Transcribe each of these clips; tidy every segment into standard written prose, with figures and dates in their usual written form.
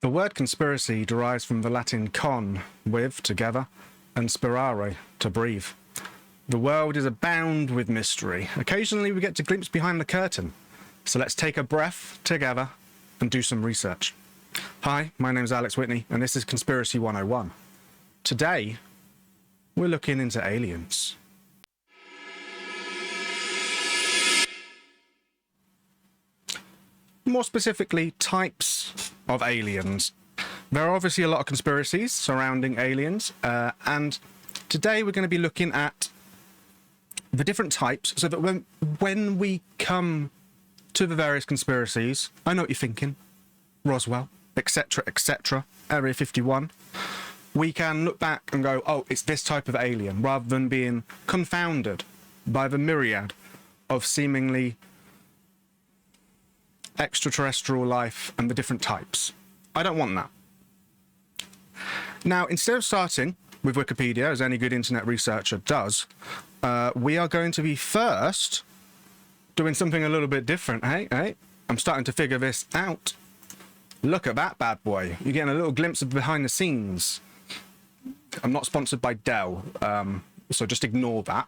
The word conspiracy derives from the Latin con, with, together, and spirare, to breathe. The world is abound with mystery. Occasionally we get to glimpse behind the curtain. So let's take a breath together and do some research. Hi, my name is Alex Whitney, and this is Conspiracy 101. Today, we're looking into aliens. More specifically, types of aliens. There are obviously a lot of conspiracies surrounding aliens, and today we're going to be looking at the different types, so that when we come to the various conspiracies, I know what you're thinking, Roswell, etc., Area 51, we can look back and go, oh, it's this type of alien, rather than being confounded by the myriad of seemingly extraterrestrial life and the different types. I don't want that. Now, instead of starting with Wikipedia, as any good internet researcher does, we are going to be first doing something a little bit different. Hey, I'm starting to figure this out. Look at that bad boy. You're getting a little glimpse of behind the scenes. I'm not sponsored by Dell, so just ignore that.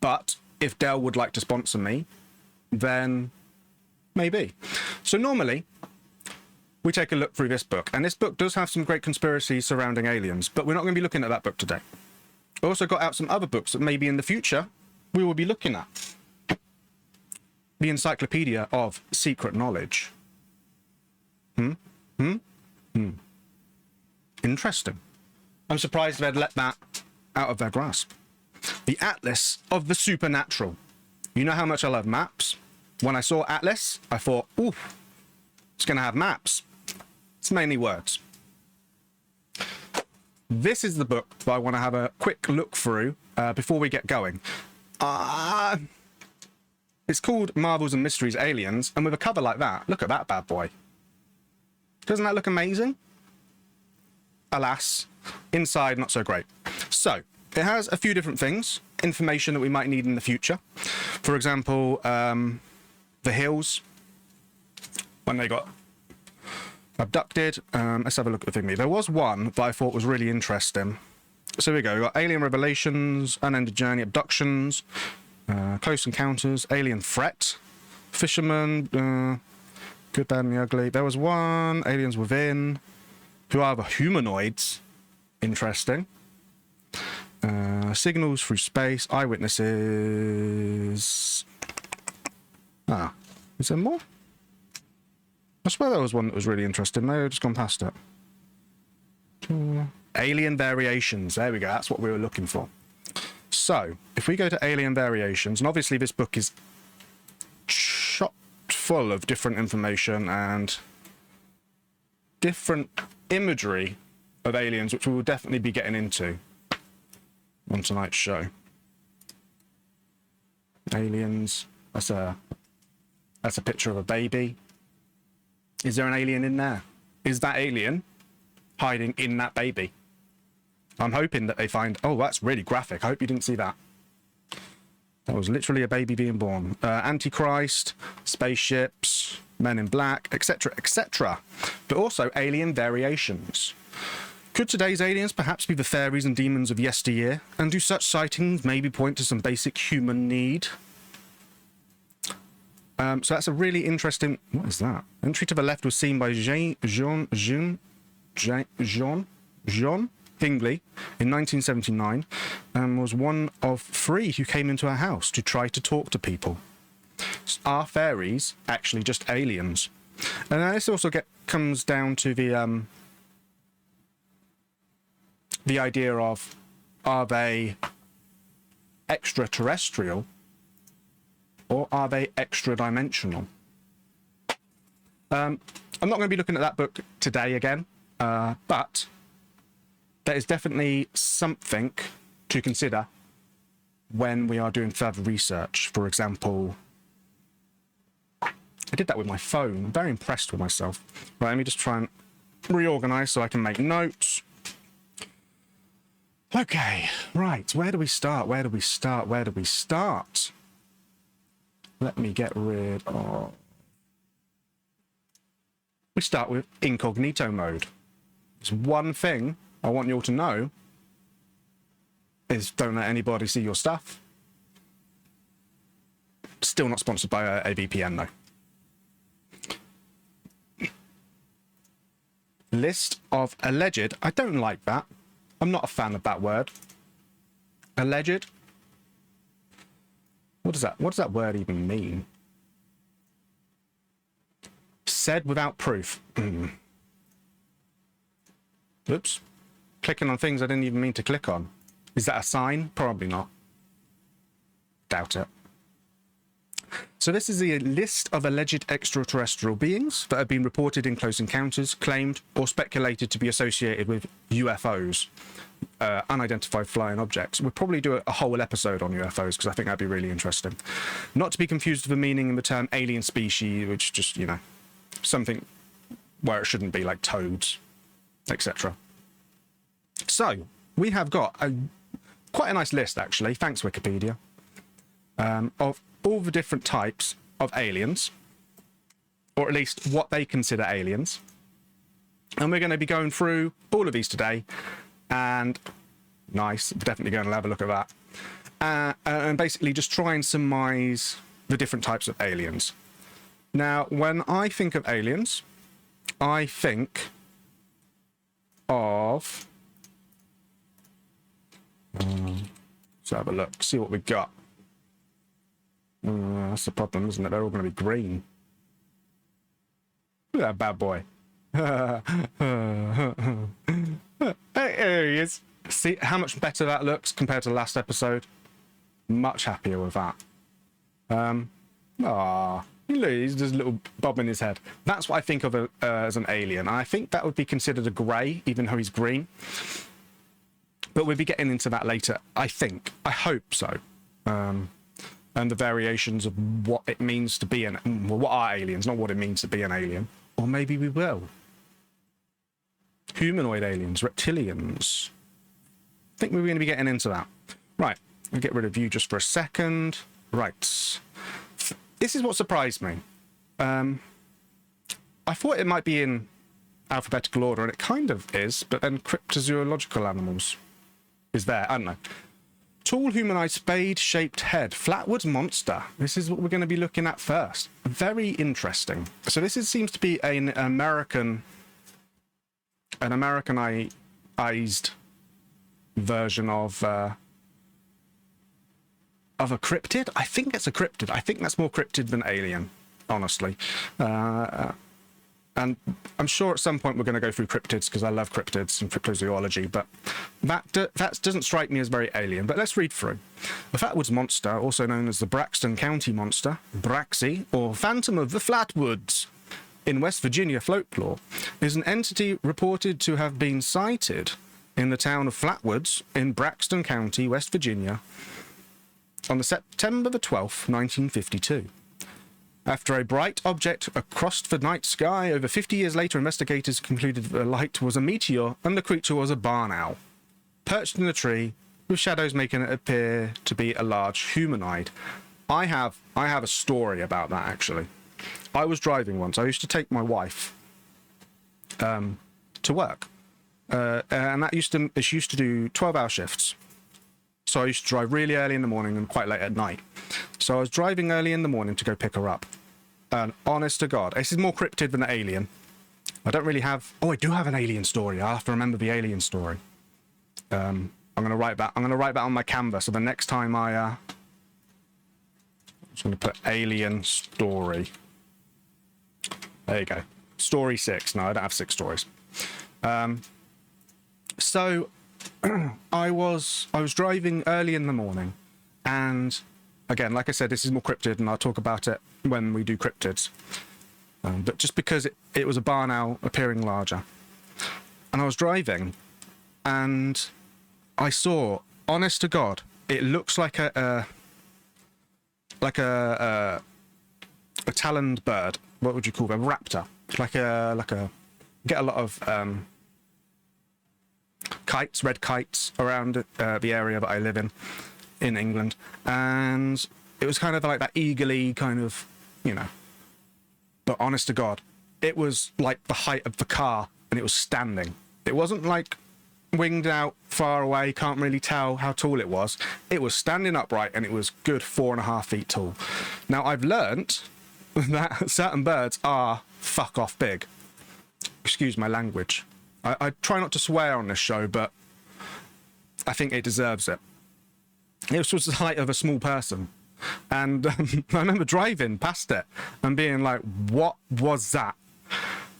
But if Dell would like to sponsor me, then maybe. So normally, we take a look through this book, and this book does have some great conspiracies surrounding aliens, but we're not going to be looking at that book today. I also got out some other books that maybe in the future we will be looking at. The Encyclopedia of Secret Knowledge. Interesting. I'm surprised they'd let that out of their grasp. The Atlas of the Supernatural. You know how much I love maps? When I saw Atlas, I thought, ooh, it's going to have maps. It's mainly words. This is the book that I want to have a quick look through before we get going. It's called Marvels and Mysteries Aliens, and with a cover like that, look at that bad boy. Doesn't that look amazing? Alas, inside not so great. So, it has a few different things, information that we might need in the future. For example, the Hills, when they got abducted. Let's have a look at the thingy. There was one that I thought was really interesting. So here we go. We've got Alien Revelations, Unended Journey, Abductions, Close Encounters, Alien Threat, Fisherman, Good, Bad, and the Ugly. There was one, Aliens Within, who are the humanoids. Interesting. Signals Through Space, Eyewitnesses. Is there more? I swear there was one that was really interesting. Maybe I've just gone past it. Alien Variations. There we go. That's what we were looking for. So, if we go to Alien Variations, and obviously this book is chock full of different information and different imagery of aliens, which we will definitely be getting into on tonight's show. Aliens. That's a picture of a baby. Is there an alien in there? Is that alien hiding in that baby? I'm hoping that they find... Oh, that's really graphic. I hope you didn't see that. That was literally a baby being born. Antichrist, spaceships, Men in Black, etc., etc. But also alien variations. Could today's aliens perhaps be the fairies and demons of yesteryear? And do such sightings maybe point to some basic human need? So that's a really interesting... What is that? Entry to the left was seen by Jean Hingley in 1979, and was one of 3 who came into her house to try to talk to people. Are fairies actually just aliens? And this also comes down to the idea of, are they extraterrestrial or are they extra-dimensional? I'm not going to be looking at that book today again, but there is definitely something to consider when we are doing further research. For example, I did that with my phone. I'm very impressed with myself. Right, let me just try and reorganize so I can make notes. Okay, right, where do we start? Where do we start? Where do we start? Let me get rid of... we start with incognito mode. There's one thing I want you all to know is don't let anybody see your stuff. Still not sponsored by a VPN though. List of alleged. I don't like that. I'm not a fan of that word. Alleged. What does that word even mean? Said without proof. Oops. Clicking on things I didn't even mean to click on. Is that a sign? Probably not. Doubt it. So this is a list of alleged extraterrestrial beings that have been reported in close encounters, claimed or speculated to be associated with UFOs, unidentified flying objects. We'll probably do a whole episode on UFOs because I think that'd be really interesting. Not to be confused with the meaning in the term alien species, which just, you know, something where it shouldn't be, like toads, etc. So we have got quite a nice list, actually, thanks Wikipedia, of all the different types of aliens, or at least what they consider aliens. And we're going to be going through all of these today, and nice, definitely going to have a look at that, and basically just try and surmise the different types of aliens. Now, when I think of aliens, I think of... let's have a look, see what we got. That's the problem, isn't it? They're all going to be green. Look at that bad boy. There he is. See how much better that looks compared to the last episode? Much happier with that. He's just a little bob in his head. That's what I think of as an alien. And I think that would be considered a grey, even though he's green. But we'll be getting into that later, I think. I hope so. And the variations of what it means to be what are aliens, not what it means to be an alien. Or maybe we will. Humanoid aliens, reptilians. I think we're going to be getting into that. Right, I'll get rid of you just for a second. Right. This is what surprised me. I thought it might be in alphabetical order, and it kind of is, but then cryptozoological animals is there. I don't know. Tall humanoid spade-shaped head, flatwoods monster. This is what we're going to be looking at first. Very interesting. So this seems to be an Americanized version of a cryptid. I think it's a cryptid. I think that's more cryptid than alien, honestly. And I'm sure at some point we're going to go through cryptids because I love cryptids and cryptozoology, but that doesn't strike me as very alien. But let's read through. The Flatwoods Monster, also known as the Braxton County Monster, Braxy, or Phantom of the Flatwoods, in West Virginia folklore, is an entity reported to have been sighted in the town of Flatwoods in Braxton County, West Virginia, on the September the 12th, 1952. After a bright object crossed the night sky, over 50 years later, investigators concluded the light was a meteor and the creature was a barn owl, perched in a tree, with shadows making it appear to be a large humanoid. I have a story about that, actually. I was driving once. I used to take my wife to work, and she used to do 12-hour shifts. So I used to drive really early in the morning and quite late at night. So I was driving early in the morning to go pick her up. And honest to God, this is more cryptid than an alien. I don't really have... Oh, I do have an alien story. I have to remember the alien story. I'm going to write that. I'm going to write that on my canvas. So the next time I'm just going to put alien story. There you go. Story 6. No, I don't have 6 stories. So I was driving early in the morning, and again, like I said, this is more cryptid, and I'll talk about it when we do cryptids. But just because it was a barn owl appearing larger, and I was driving, and I saw, honest to God, it looks like a taloned bird. What would you call them? A raptor. Like a get a lot of kites, red kites around the area that I live in England, and it was kind of like that eagerly kind of, you know. But honest to God, it was like the height of the car, and it was standing. It wasn't like winged out far away, can't really tell how tall it was. It was standing upright, and it was good 4.5 feet tall. Now, I've learnt that certain birds are fuck off big. Excuse my language. I try not to swear on this show, but I think it deserves it. It was the height of a small person. And I remember driving past it and being like, what was that?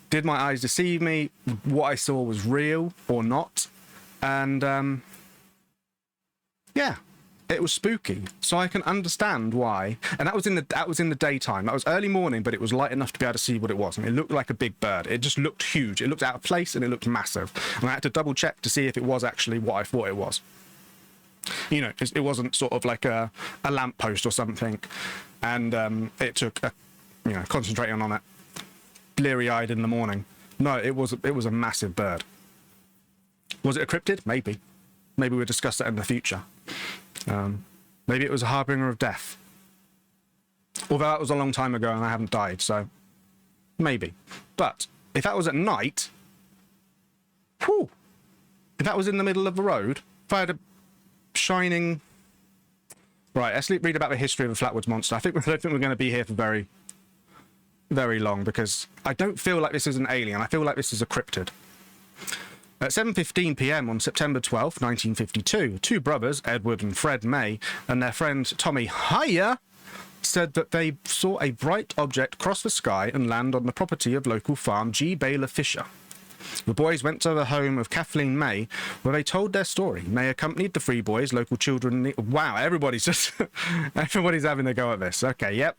Did my eyes deceive me? What I saw was real or not? And yeah, it was spooky. So I can understand why. And that was in the daytime. That was early morning, but it was light enough to be able to see what it was. And it looked like a big bird. It just looked huge. It looked out of place, and it looked massive. And I had to double check to see if it was actually what I thought it was. You know, it wasn't sort of like a lamppost or something. And it took, concentrating on it, bleary-eyed in the morning. No, it was a massive bird. Was it a cryptid? Maybe. Maybe we'll discuss that in the future. Maybe it was a harbinger of death. Although that was a long time ago and I haven't died, so maybe. But if that was at night, whew, if that was in the middle of the road, if I had a shining... Right, let's read about the history of the Flatwoods Monster. I don't think we're going to be here for very, very long, because I don't feel like this is an alien. I feel like this is a cryptid. At 7:15 p.m. on September 12th, 1952, two brothers, Edward and Fred May, and their friend Tommy Hyer, said that they saw a bright object cross the sky and land on the property of local farm G. Baylor Fisher. The boys went to the home of Kathleen May, where they told their story. May accompanied the three boys, local children... Wow, everybody's having a go at this. Okay, yep.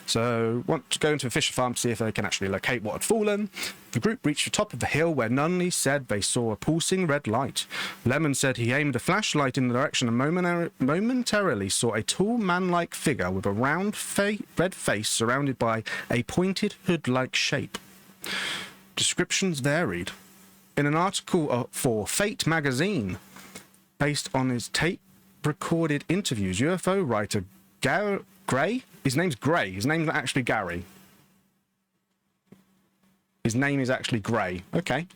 So, want to go into the Fisher farm to see if they can actually locate what had fallen. The group reached the top of the hill, where Nunley said they saw a pulsing red light. Lemon said he aimed a flashlight in the direction and momentarily saw a tall man-like figure with a round red face surrounded by a pointed hood-like shape. Descriptions varied. In an article for Fate magazine, based on his tape-recorded interviews, UFO writer Gray? His name's Gray. His name's not actually Gary. His name is actually Gray. Okay.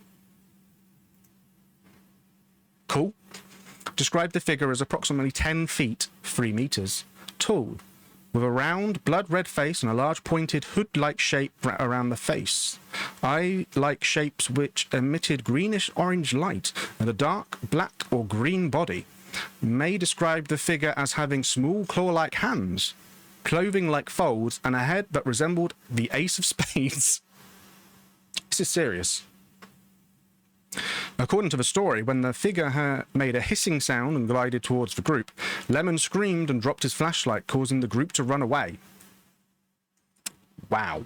Cool. Described the figure as approximately 10 feet, 3 meters, tall, with a round, blood-red face and a large pointed hood-like shape around the face. Eye-like shapes which emitted greenish-orange light and a dark black or green body. May described the figure as having small claw-like hands, clothing like folds, and a head that resembled the ace of spades. This is serious. According to the story, when the figure made a hissing sound and glided towards the group, Lemon screamed and dropped his flashlight, causing the group to run away. Wow.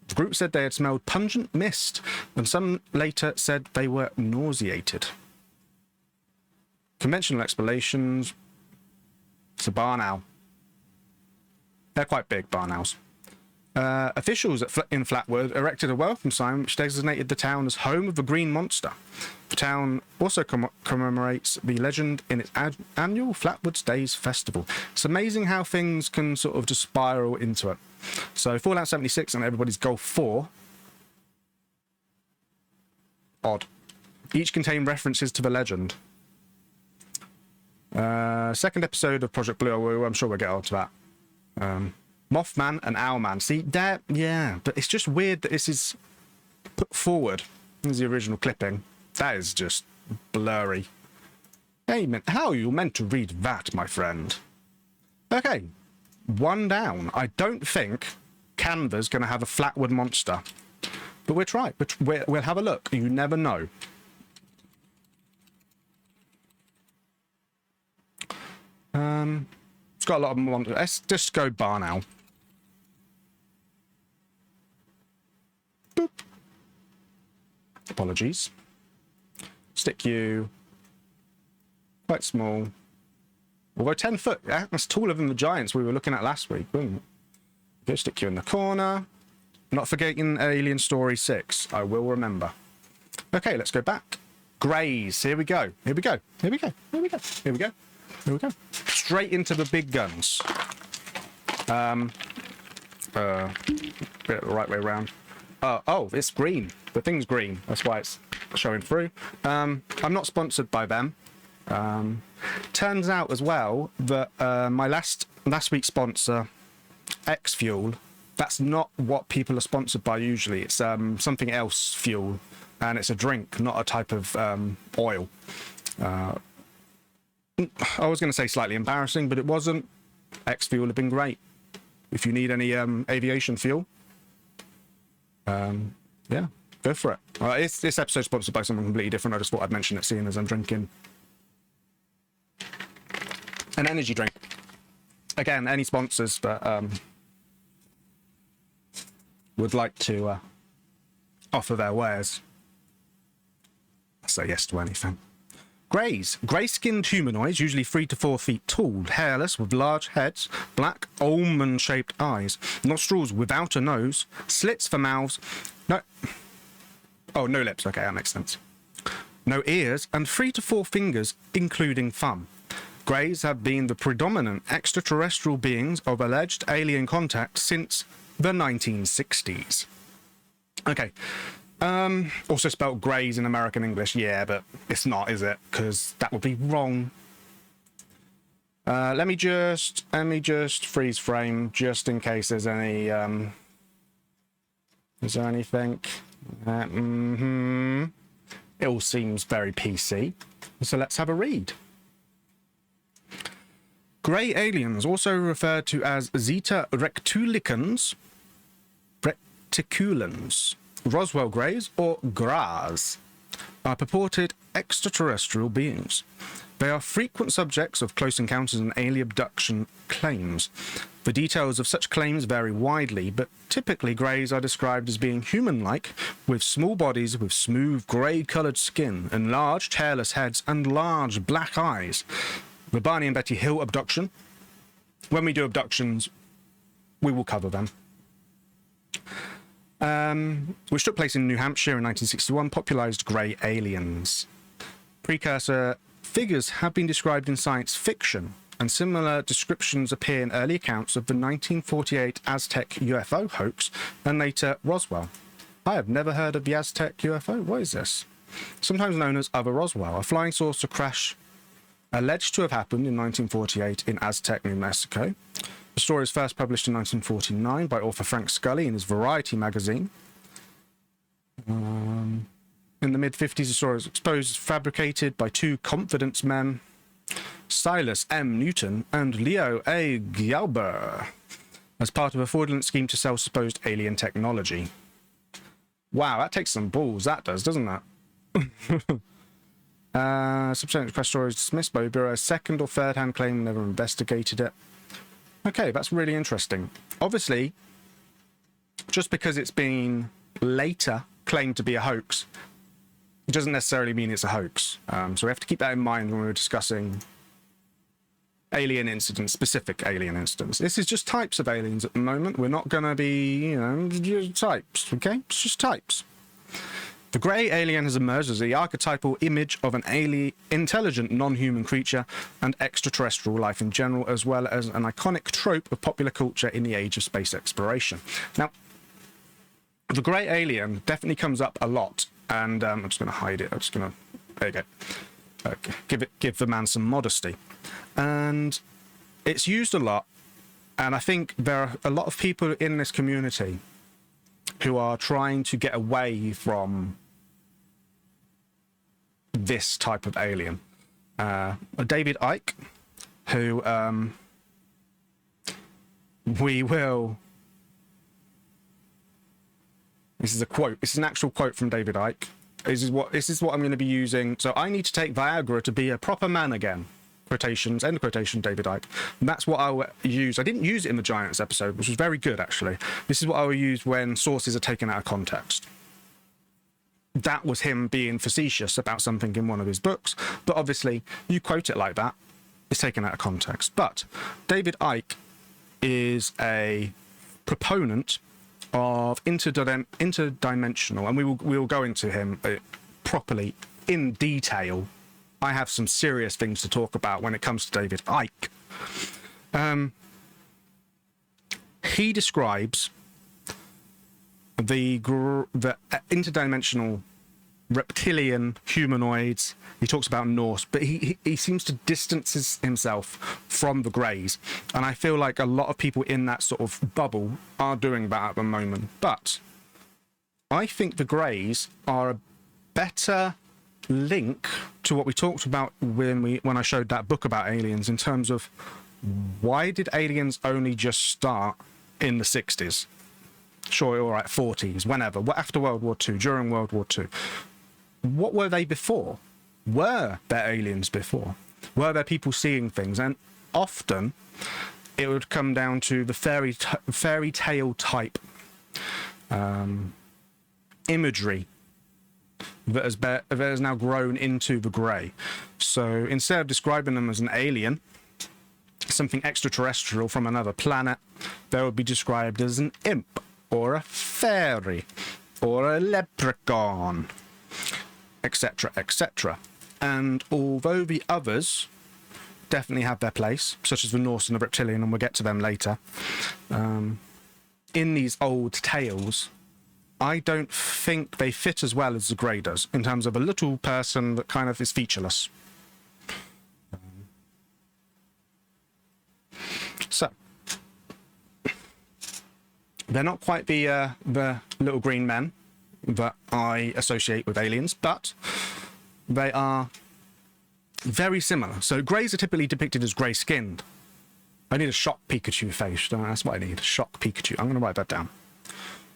The group said they had smelled pungent mist, and some later said they were nauseated. Conventional explanations. It's a barn owl. They're quite big, barn owls. Officials in Flatwood erected a welcome sign which designated the town as home of the Green Monster. The town also commemorates the legend in its annual Flatwoods Days Festival. It's amazing how things can sort of just spiral into it. So Fallout 76 and Everybody's Golf 4. Odd. Each contain references to the legend. Second episode of Project Blue, I'm sure we'll get on to that. Mothman and Owlman. See, that, yeah, but it's just weird that this is put forward as the original clipping. That is just blurry. Hey, how are you meant to read that, my friend? Okay, one down. I don't think Canva's going to have a Flatwood Monster, but we'll try. We'll have a look. You never know. It's got a lot of monsters. Let's just go barn owl. Boop. Apologies. Stick you. Quite small. Although 10 foot, yeah, that's taller than the giants we were looking at last week. Boom. Go stick you in the corner. Not forgetting Alien Story 6. I will remember. Okay, let's go back. Greys. Here we go. Here we go. Here we go. Here we go. Here we go. Here we go. Straight into the big guns. Bit the right way around. Oh, it's green. The thing's green. That's why it's showing through. I'm not sponsored by them. Turns out as well that my last week's sponsor, X Fuel, that's not what people are sponsored by usually. It's something else fuel, and it's a drink, not a type of oil. I was going to say slightly embarrassing, but it wasn't. X Fuel have been great. If you need any aviation fuel, yeah, go for it. This episode's sponsored by someone completely different. I just thought I'd mention it, seeing as I'm drinking an energy drink. Again, any sponsors that would like to offer their wares, I say yes to anything. Greys. Grey-skinned humanoids, usually 3 to 4 feet tall, hairless, with large heads, black almond-shaped eyes, nostrils without a nose, slits for mouths, no lips, okay, that makes sense. No ears, and 3 to 4 fingers, including thumb. Greys have been the predominant extraterrestrial beings of alleged alien contact since the 1960s. Okay. Also spelled greys in American English, yeah, but it's not, is it? Because that would be wrong. Let me just freeze frame just in case there's any. Is there anything? It all seems very PC. So let's have a read. Grey aliens, also referred to as Zeta Rectulicans, Roswell Greys, or GRAs, are purported extraterrestrial beings. They are frequent subjects of close encounters and alien abduction claims. The details of such claims vary widely, but typically Greys are described as being human-like, with small bodies with smooth grey-coloured skin, enlarged hairless heads, and large black eyes. The Barney and Betty Hill abduction. When we do abductions, we will cover them. Which took place in New Hampshire in 1961, popularized grey aliens. Precursor figures have been described in science fiction, and similar descriptions appear in early accounts of the 1948 Aztec UFO hoax and later Roswell. I have never heard of the Aztec UFO. What is this? Sometimes known as Other Roswell, a flying saucer crash alleged to have happened in 1948 in Aztec, New Mexico. The story was first published in 1949 by author Frank Scully in his Variety magazine. In the mid-50s, the story was exposed as fabricated by two confidence men, Silas M. Newton and Leo A. Glauber, as part of a fraudulent scheme to sell supposed alien technology. Wow, that takes some balls, that does, doesn't that? Subsequent press story is dismissed by the Bureau as second or third-hand claim, never investigated it. Okay, that's really interesting. Obviously, just because it's been later claimed to be a hoax, it doesn't necessarily mean it's a hoax. So we have to keep that in mind when we're discussing alien incidents, specific alien incidents. This is just types of aliens at the moment. We're not going to be, just types, okay? It's just types. The grey alien has emerged as the archetypal image of an alien, intelligent, non-human creature and extraterrestrial life in general, as well as an iconic trope of popular culture in the age of space exploration. Now, the grey alien definitely comes up a lot, and I'm just going to hide it. I'm just going to, there you go. Give the man some modesty. And it's used a lot, and I think there are a lot of people in this community who are trying to get away from this type of alien. David Icke, who we will... This is a quote. This is an actual quote from David Icke. This is what I'm going to be using. So I need to take Viagra to be a proper man again. Quotations, end quotation, David Icke. And that's what I will use. I didn't use it in the Giants episode, which was very good, actually. This is what I will use when sources are taken out of context. That was him being facetious about something in one of his books, but obviously you quote it like that, it's taken out of context. But David Icke is a proponent of interdimensional, and we will go into him properly in detail. I have some serious things to talk about when it comes to David Icke. He describes the interdimensional reptilian humanoids. He talks about Norse, but he seems to distance himself from the Greys, and I feel like a lot of people in that sort of bubble are doing that at the moment. But I think the Greys are a better link to what we talked about when I showed that book about aliens, in terms of why did aliens only just start in the 60s? Sure, all right, 40s, whenever, after World War II, during World War II. What were they before? Were there aliens before? Were there people seeing things? And often it would come down to the fairy tale type imagery that has now grown into the Grey. So instead of describing them as an alien, something extraterrestrial from another planet, they would be described as an imp, or a fairy, or a leprechaun, etc., etc. And although the others definitely have their place, such as the Norse and the reptilian, and we'll get to them later, in these old tales, I don't think they fit as well as the Grey does, in terms of a little person that kind of is featureless. So, they're not quite the little green men that I associate with aliens, but they are very similar. So Greys are typically depicted as grey-skinned. I need a shock Pikachu face. That's what I need, a shock Pikachu. I'm going to write that down.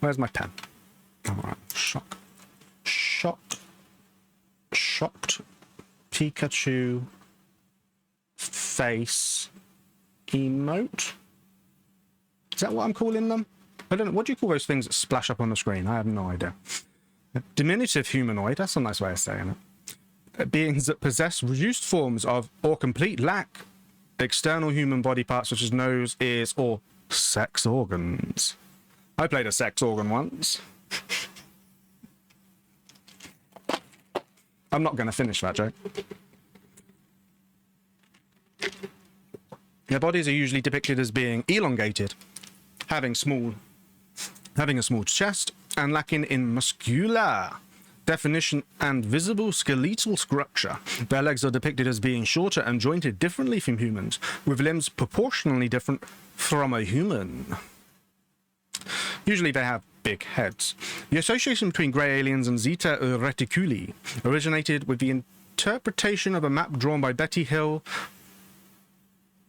Where's my pen? All right, shocked Pikachu face emote. Is that what I'm calling them? I don't know. What do you call those things that splash up on the screen? I have no idea. Diminutive humanoid. That's a nice way of saying it. Beings that possess reduced forms of, or complete lack, external human body parts such as nose, ears, or sex organs. I played a sex organ once. I'm not going to finish that joke. Their bodies are usually depicted as being elongated, having a small chest, and lacking in muscular definition and visible skeletal structure. Their legs are depicted as being shorter and jointed differently from humans, with limbs proportionally different from a human. Usually they have big heads. The association between grey aliens and Zeta Reticuli originated with the interpretation of a map drawn by Betty Hill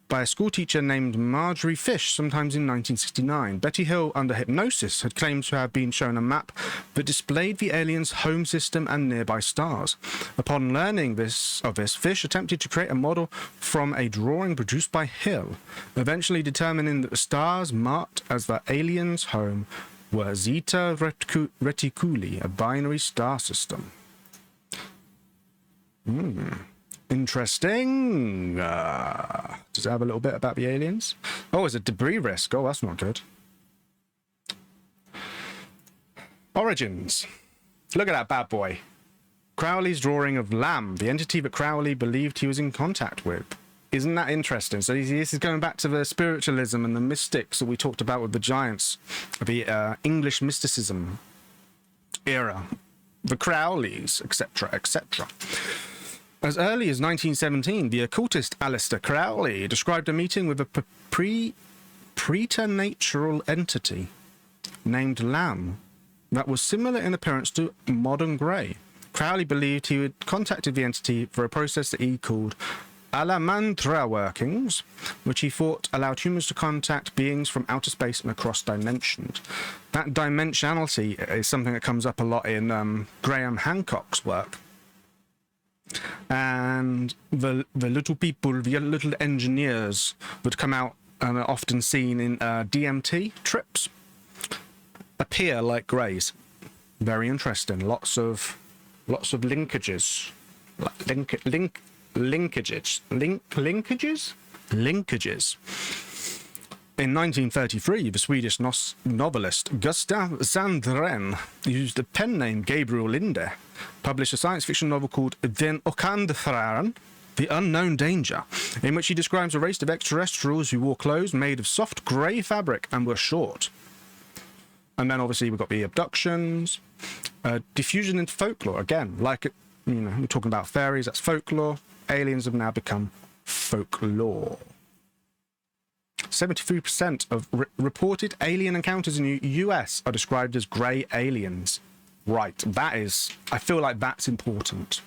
by a schoolteacher named Marjorie Fish, sometimes in 1969. Betty Hill, under hypnosis, had claimed to have been shown a map that displayed the aliens' home system and nearby stars. Upon learning of this, Fish attempted to create a model from a drawing produced by Hill, eventually determining that the stars marked as the aliens' home were Zeta Reticuli, a binary star system. Interesting. Does it have a little bit about the aliens? Oh, it's a debris risk. Oh, that's not good. Origins. Look at that bad boy. Crowley's drawing of Lamb, the entity that Crowley believed he was in contact with. Isn't that interesting? So this is going back to the spiritualism and the mystics that we talked about with the giants, the English mysticism era, the Crowleys, etc., etc. As early as 1917, the occultist Aleister Crowley described a meeting with a preternatural entity named Lamb that was similar in appearance to modern Grey. Crowley believed he had contacted the entity for a process that he called Alamantra workings, which he thought allowed humans to contact beings from outer space and across dimensions. That dimensionality is something that comes up a lot in Graham Hancock's work. And the little people, the little engineers that come out and are often seen in DMT trips appear like Greys. Very interesting. Lots of linkages. Linkages. In 1933, the Swedish novelist Gustav Sandren used the pen name Gabriel Linde, published a science fiction novel called Den Okande Faran, The Unknown Danger, in which he describes a race of extraterrestrials who wore clothes made of soft grey fabric and were short. And then obviously we've got the abductions, diffusion into folklore. Again, like, you know, we're talking about fairies, that's folklore. Aliens have now become folklore. 73% of reported alien encounters in the US are described as grey aliens. Right, that is, I feel like that's important.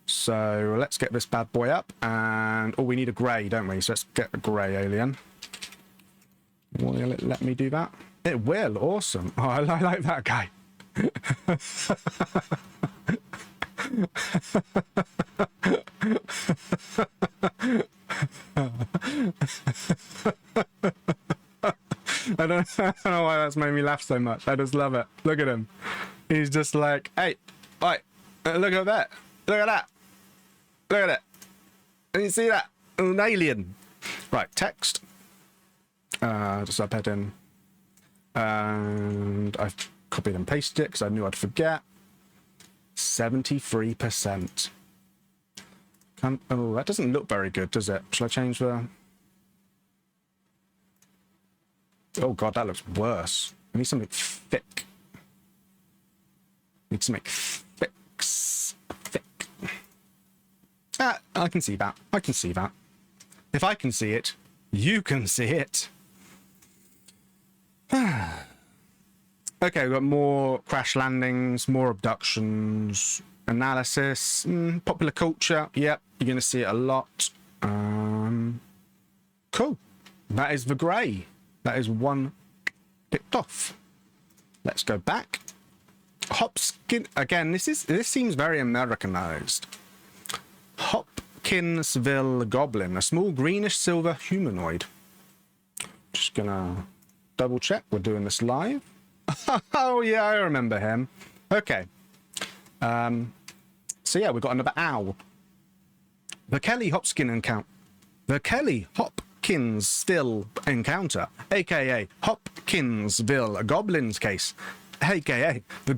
So let's get this bad boy up, and, oh, we need a grey, don't we? So let's get a grey alien. Will it let me do that? It will, awesome. Oh, I like that guy. I don't know why that's made me laugh so much. I just love it. Look at him. He's just like, hey, look at that. Look at that. Look at it. Can you see that? An alien. Right, text. Just subhead in. And I've copied and pasted it because I knew I'd forget. 73%. Oh, that doesn't look very good, does it? Shall I change the... Oh god, that looks worse. I need something thick. Need something thick. Ah, I can see that. I can see that. If I can see it, you can see it. Okay, we've got more crash landings, more abductions, analysis, popular culture. Yep, you're going to see it a lot. Cool. That is the grey. That is one picked off. Let's go back. Hopkins, again, this seems very Americanized. Hopkinsville Goblin, a small greenish silver humanoid. Just gonna double check we're doing this live. Oh yeah, I remember him. Okay. So yeah, we've got another owl. The Kelly Hopkinsville encounter, aka Hopkinsville Goblins case, aka the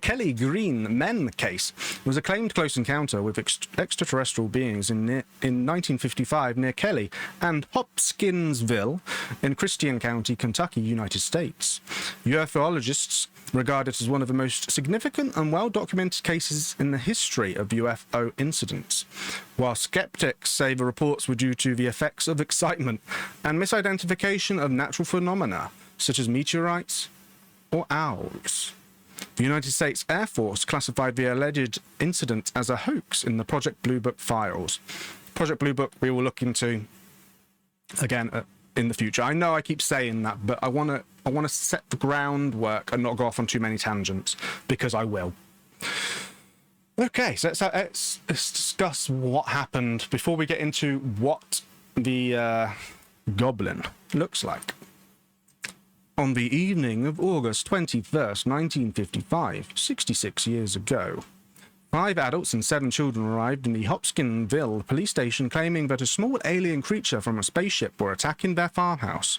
Kelly Green Men case, was a claimed close encounter with extraterrestrial beings in 1955 near Kelly and Hopkinsville in Christian County, Kentucky, United States. UFOlogists regard it as one of the most significant and well-documented cases in the history of UFO incidents, while skeptics say the reports were due to the effects of excitement and misidentification of natural phenomena, such as meteorites or owls. The United States Air Force classified the alleged incident as a hoax in the Project Blue Book files. Project Blue Book we will look into again in the future. I know I keep saying that, but I want to set the groundwork and not go off on too many tangents, because I will. Okay, so let's discuss what happened before we get into what the goblin looks like. On the evening of August 21st, 1955, 66 years ago, 5 adults and 7 children arrived in the Hopkinsville police station claiming that a small alien creature from a spaceship were attacking their farmhouse,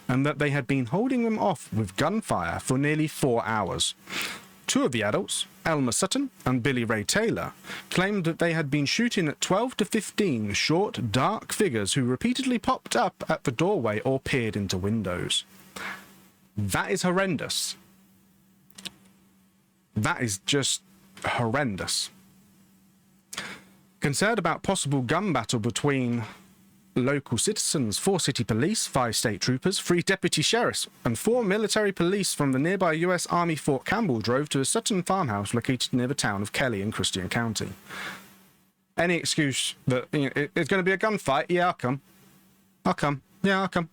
and that they had been holding them off with gunfire for nearly 4 hours. 2 of the adults, Elmer Sutton and Billy Ray Taylor, claimed that they had been shooting at 12 to 15 short, dark figures who repeatedly popped up at the doorway or peered into windows. That is horrendous. That is just horrendous. Concerned about possible gun battle between local citizens, 4 city police, 5 state troopers, 3 deputy sheriffs, and 4 military police from the nearby U.S. Army Fort Campbell drove to a Sutton farmhouse located near the town of Kelly in Christian County. Any excuse that, you know, it's going to be a gunfight, yeah, I'll come. I'll come. Yeah, I'll come.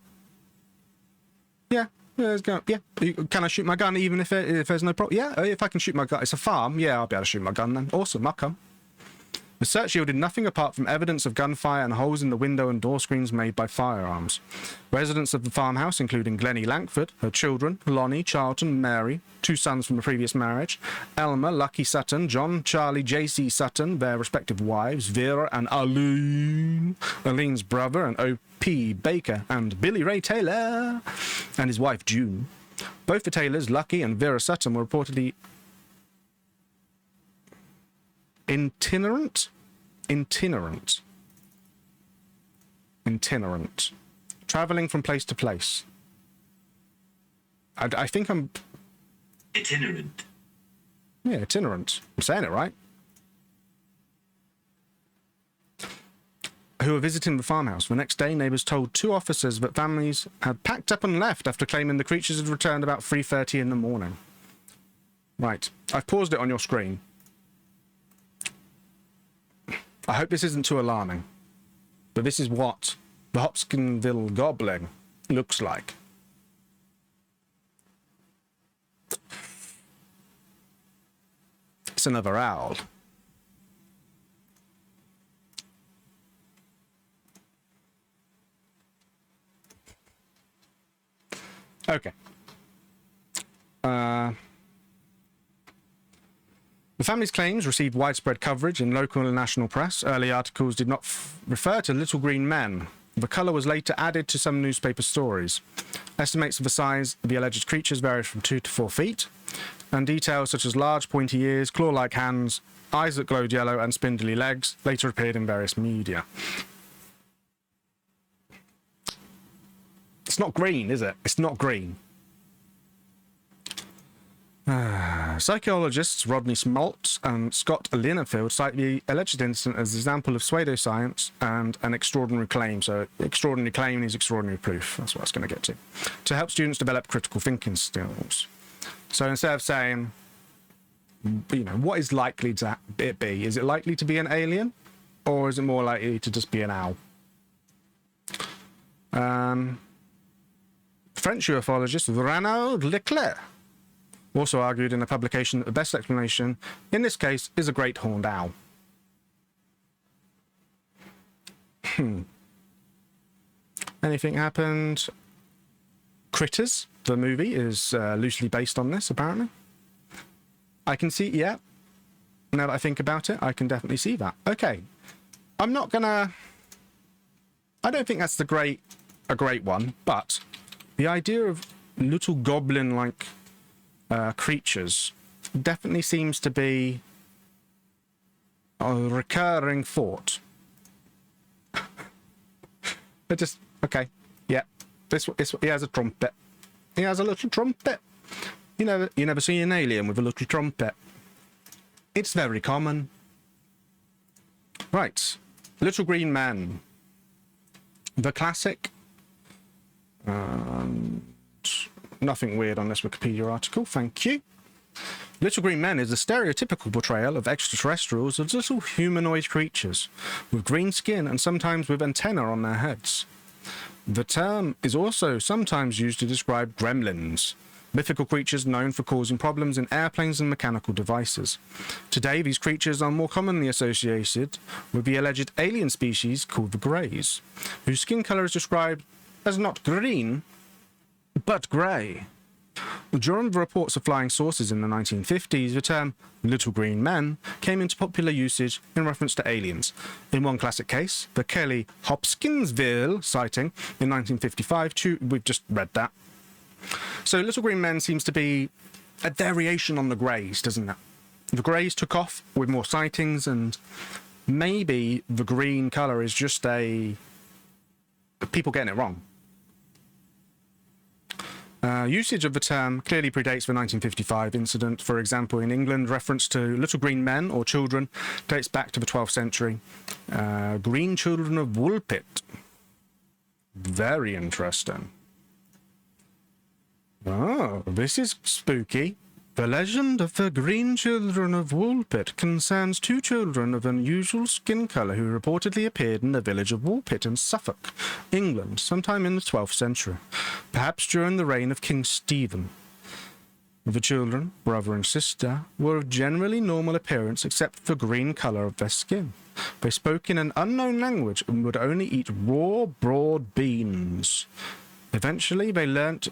Yeah. Yeah, can I shoot my gun even if there's no problem? Yeah, if I can shoot my gun. It's a farm. Yeah, I'll be able to shoot my gun then. Awesome, I'll come. The search yielded nothing apart from evidence of gunfire and holes in the window and door screens made by firearms. Residents of the farmhouse, including Glennie Langford, her children, Lonnie, Charlton, Mary, 2 sons from a previous marriage, Elmer, Lucky Sutton, John, Charlie, J.C. Sutton, their respective wives, Vera and Arlene, Arlene's brother and O.P. Baker, and Billy Ray Taylor and his wife June. Both the Taylors, Lucky and Vera Sutton, were reportedly itinerant, traveling from place to place. I think I'm... Itinerant. Yeah, itinerant. I'm saying it right. Who were visiting the farmhouse. The next day, neighbours told 2 officers that families had packed up and left after claiming the creatures had returned about 3:30 in the morning. Right. I've paused it on your screen. I hope this isn't too alarming. But this is what the Hopkinsville Goblin looks like. It's another owl. Okay. The family's claims received widespread coverage in local and national press. Early articles did not refer to little green men. The colour was later added to some newspaper stories. Estimates of the size of the alleged creatures varied from 2 to 4 feet, and details such as large pointy ears, claw-like hands, eyes that glowed yellow, and spindly legs later appeared in various media. It's not green, is it? It's not green. Psychologists Rodney Smolt and Scott Linenfield cite the alleged incident as an example of pseudoscience and an extraordinary claim. So, extraordinary claim is extraordinary proof. That's what I was going to get to help students develop critical thinking skills. So, instead of saying, you know, what is likely to it be? Is it likely to be an alien? Or is it more likely to just be an owl? French ufologist Renaud Leclerc also argued in a publication that the best explanation in this case is a great horned owl. Anything happened? Critters, the movie, is loosely based on this, apparently. I can see, yeah. Now that I think about it, I can definitely see that. Okay. I'm not gonna... I don't think that's a great one, but the idea of little goblin-like creatures definitely seems to be a recurring thought. It just, okay, yeah. He has a trumpet. He has a little trumpet. You never see an alien with a little trumpet. It's very common. Right, Little Green Man. The classic. Nothing weird on this Wikipedia article, thank you. Little Green Men is a stereotypical portrayal of extraterrestrials as little humanoid creatures with green skin and sometimes with antennae on their heads. The term is also sometimes used to describe gremlins, mythical creatures known for causing problems in airplanes and mechanical devices. Today, these creatures are more commonly associated with the alleged alien species called the Greys, whose skin colour is described as not green, but grey. During the reports of flying saucers in the 1950s, the term Little Green Men came into popular usage in reference to aliens. In one classic case, the Kelly Hopkinsville sighting in 1955, we've just read that. So Little Green Men seems to be a variation on the Greys, doesn't it? The Greys took off with more sightings, and maybe the green colour is just people getting it wrong. Usage of the term clearly predates the 1955 incident. For example, in England, reference to little green men or children dates back to the 12th century. Green children of Woolpit. Very interesting. Oh, this is spooky. The legend of the Green Children of Woolpit concerns 2 children of unusual skin colour who reportedly appeared in the village of Woolpit in Suffolk, England, sometime in the 12th century, perhaps during the reign of King Stephen. The children, brother and sister, were of generally normal appearance except for the green colour of their skin. They spoke in an unknown language and would only eat raw, broad beans. Eventually, they learnt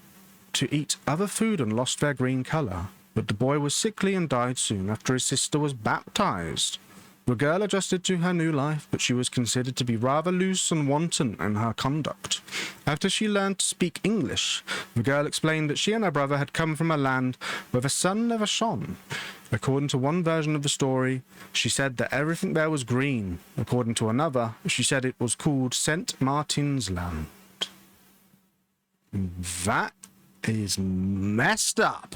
to eat other food and lost their green colour. But the boy was sickly and died soon after his sister was baptized. The girl adjusted to her new life, but she was considered to be rather loose and wanton in her conduct. After she learned to speak English, the girl explained that she and her brother had come from a land where the sun never shone. According to one version of the story, she said that everything there was green. According to another, she said it was called St. Martin's Land. That is messed up.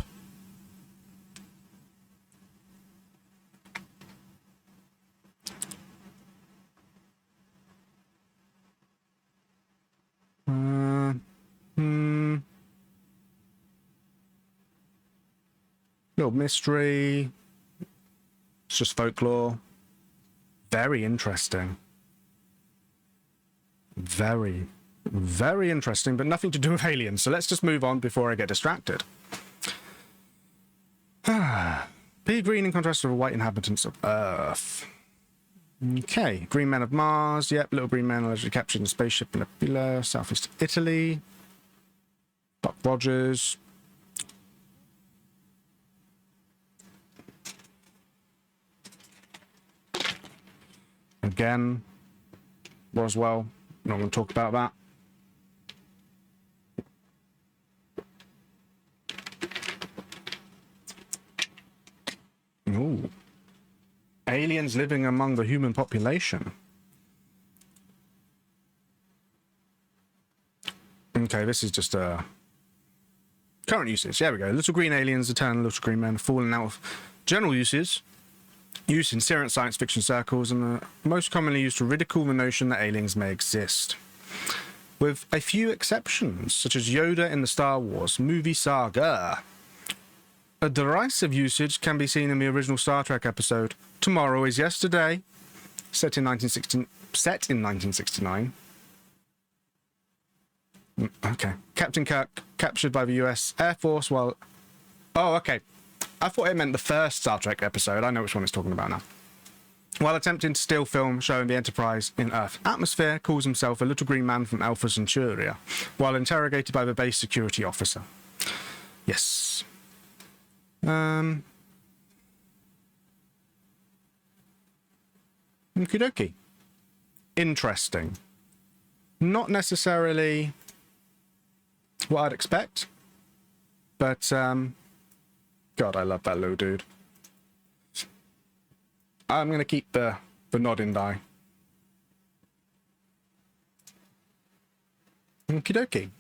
Little mystery. It's just folklore. Very interesting. Very, very interesting, but nothing to do with aliens. So let's just move on before I get distracted. Pea green in contrast to the white inhabitants of Earth. Okay, green men of Mars. Yep, little green men allegedly captured in a spaceship in Nebula, southeast Italy. Buck Rogers. Again, Roswell. Not going to talk about that. Ooh. Aliens living among the human population. Okay, this is just a current usage. There we go. Little green aliens, eternal little green men, falling out of general uses. Used in serious science fiction circles and most commonly used to ridicule the notion that aliens may exist. With a few exceptions, such as Yoda in the Star Wars movie saga. A derisive usage can be seen in the original Star Trek episode Tomorrow is Yesterday, set in 1969. Okay. Captain Kirk captured by the US Air Force while... Oh, okay. I thought it meant the first Star Trek episode. I know which one it's talking about now. While attempting to steal film showing the Enterprise in Earth atmosphere, calls himself a little green man from Alpha Centuria, while interrogated by the base security officer. Yes. Okie dokie. Interesting. Not necessarily what I'd expect, but God, I love that little dude. I'm going to keep the nodding die. Okie dokie.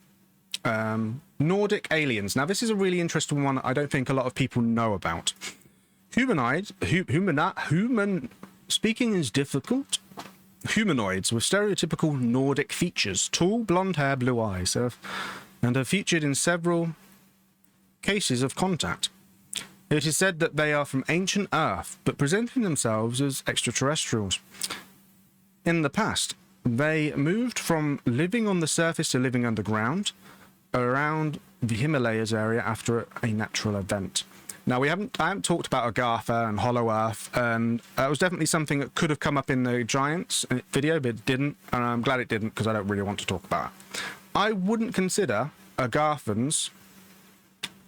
Nordic aliens. Now, this is a really interesting one I don't think a lot of people know about. Speaking is difficult. Humanoids with stereotypical Nordic features, tall, blonde hair, blue eyes, and are featured in several cases of contact. It is said that they are from ancient Earth, but presenting themselves as extraterrestrials. In the past, they moved from living on the surface to living underground, around the Himalayas area after a natural event. Now, I haven't talked about Agartha and Hollow Earth, and it was definitely something that could have come up in the Giants video, but it didn't, and I'm glad it didn't, because I don't really want to talk about it. I wouldn't consider Agarthans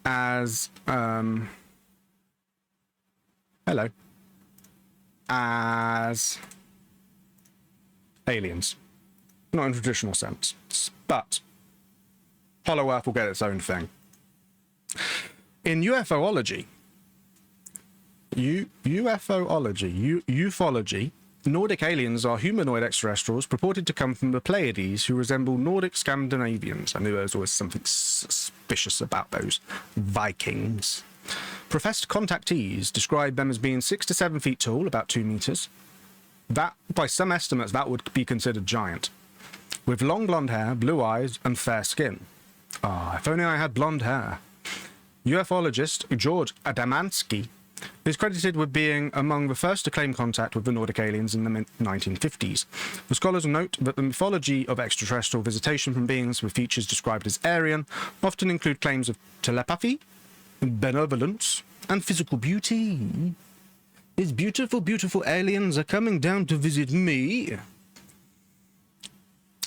as... hello. As aliens. Not in a traditional sense. But Hollow Earth will get its own thing. In ufology, ufology, Nordic aliens are humanoid extraterrestrials purported to come from the Pleiades who resemble Nordic Scandinavians. I knew there was always something suspicious about those Vikings. Professed contactees describe them as being 6 to 7 feet tall, about 2 meters. That, by some estimates, that would be considered giant. With long blonde hair, blue eyes, and fair skin. Ah, if only I had blonde hair. Ufologist George Adamansky is credited with being among the first to claim contact with the Nordic aliens in the 1950s. The scholars note that the mythology of extraterrestrial visitation from beings with features described as Aryan often include claims of telepathy, benevolence, and physical beauty. These beautiful, beautiful aliens are coming down to visit me.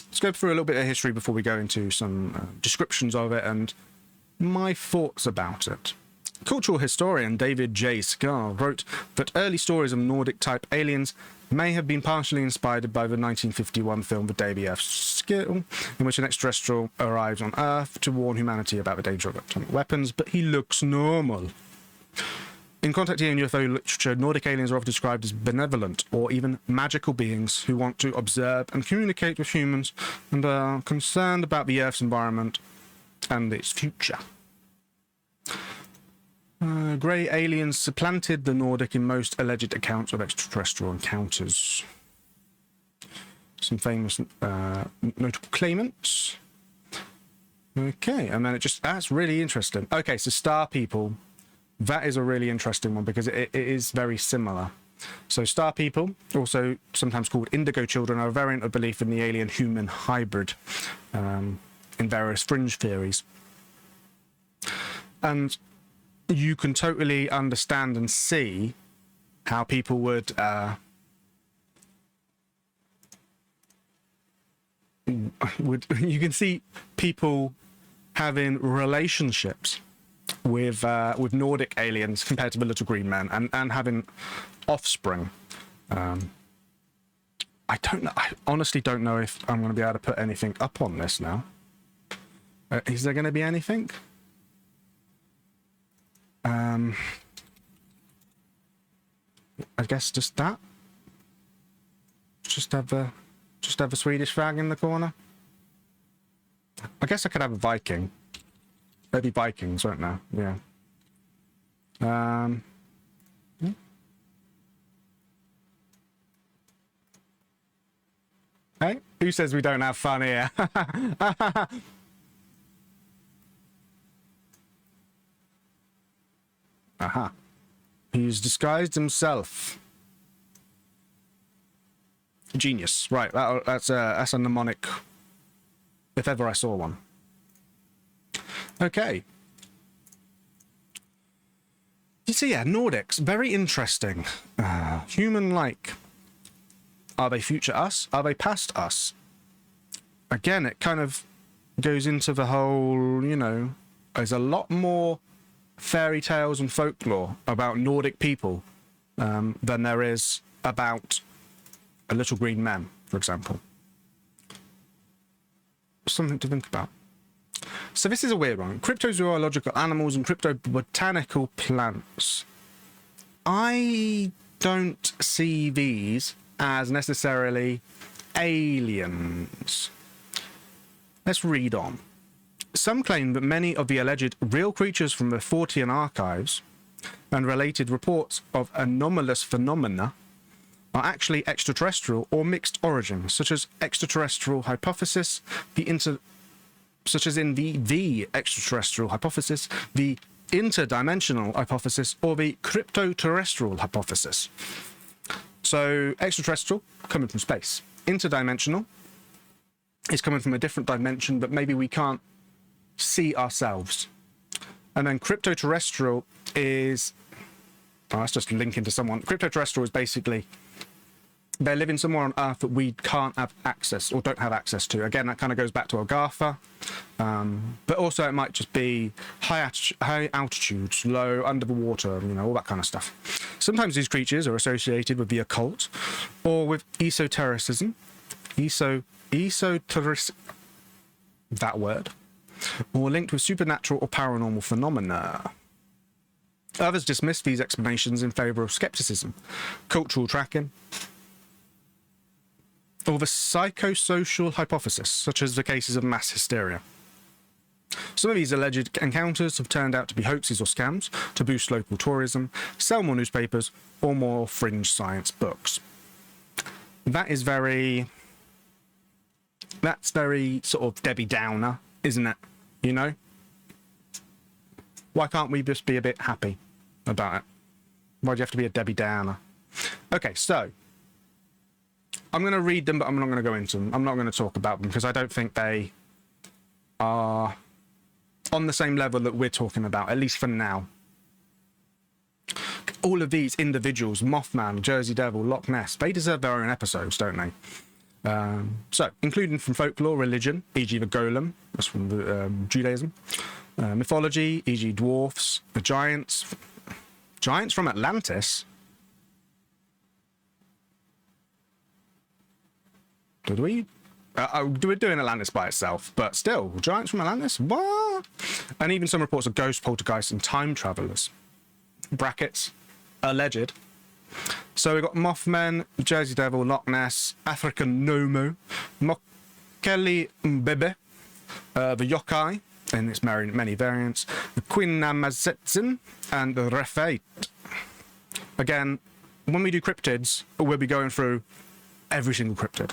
Let's go through a little bit of history before we go into some descriptions of it and my thoughts about it. Cultural historian David J. Scarr wrote that early stories of Nordic-type aliens may have been partially inspired by the 1951 film The Day the Earth Stood, in which an extraterrestrial arrives on Earth to warn humanity about the danger of atomic weapons, but he looks normal. In contactee and UFO literature, Nordic aliens are often described as benevolent or even magical beings who want to observe and communicate with humans and are concerned about the Earth's environment and its future. Grey aliens supplanted the Nordic in most alleged accounts of extraterrestrial encounters. Some famous notable claimants. Okay, and then that's really interesting. Okay, so star people. That is a really interesting one because it is very similar. So star people, also sometimes called indigo children, are a variant of belief in the alien-human hybrid in various fringe theories. And you can totally understand and see how people would you can see people having relationships with Nordic aliens compared to the little green men, and having offspring. I don't know. I honestly don't know if I'm going to be able to put anything up on this now. Is there going to be anything? I guess just that. Just have a Swedish flag in the corner. I guess I could have a Viking. There'd be Vikings, won't there? Yeah. Hey, who says we don't have fun here? Aha. He's disguised himself. Genius. Right, that's a mnemonic, if ever I saw one. Okay. You see, yeah, Nordics, very interesting. Human-like. Are they future us? Are they past us? Again, it kind of goes into the whole, you know, there's a lot more fairy tales and folklore about Nordic people than there is about a little green man, for example. Something to think about. So this is a weird one. Cryptozoological animals and cryptobotanical plants. I don't see these as necessarily aliens. Let's read on. Some claim that many of the alleged real creatures from the Fortean archives and related reports of anomalous phenomena are actually extraterrestrial or mixed origin, such as extraterrestrial hypothesis, such as in the extraterrestrial hypothesis, the interdimensional hypothesis, or the cryptoterrestrial hypothesis. So extraterrestrial, coming from space. Interdimensional is coming from a different dimension, but maybe we can't see ourselves. And then cryptoterrestrial is, that's just linking to someone. Cryptoterrestrial is basically they're living somewhere on Earth that we can't have access or don't have access to. Again, that kind of goes back to Agartha. But also it might just be high altitudes, low under the water, you know, all that kind of stuff. Sometimes these creatures are associated with the occult or with esotericism. That word. Or linked with supernatural or paranormal phenomena. Others dismiss these explanations in favour of skepticism, cultural tracking, or the psychosocial hypothesis, such as the cases of mass hysteria. Some of these alleged encounters have turned out to be hoaxes or scams to boost local tourism, sell more newspapers, or more fringe science books. That's very sort of Debbie Downer, isn't it? You know? Why can't we just be a bit happy about it? Why do you have to be a Debbie Downer? Okay, so I'm going to read them, but I'm not going to go into them. I'm not going to talk about them because I don't think they are on the same level that we're talking about, at least for now. All of these individuals, Mothman, Jersey Devil, Loch Ness, they deserve their own episodes, don't they? So, including from folklore, religion, e.g. the golem, that's from Judaism, mythology, e.g. dwarfs, the giants from Atlantis. We're doing Atlantis by itself, but still, giants from Atlantis? What? And even some reports of ghosts, poltergeists, and time travelers. Brackets, alleged. So we've got Mothman, Jersey Devil, Loch Ness, African Nomo, Mokele Mbebe, the yokai, in its many variants, the Quinamazetzin, and the Refate. Again, when we do cryptids, we'll be going through every single cryptid.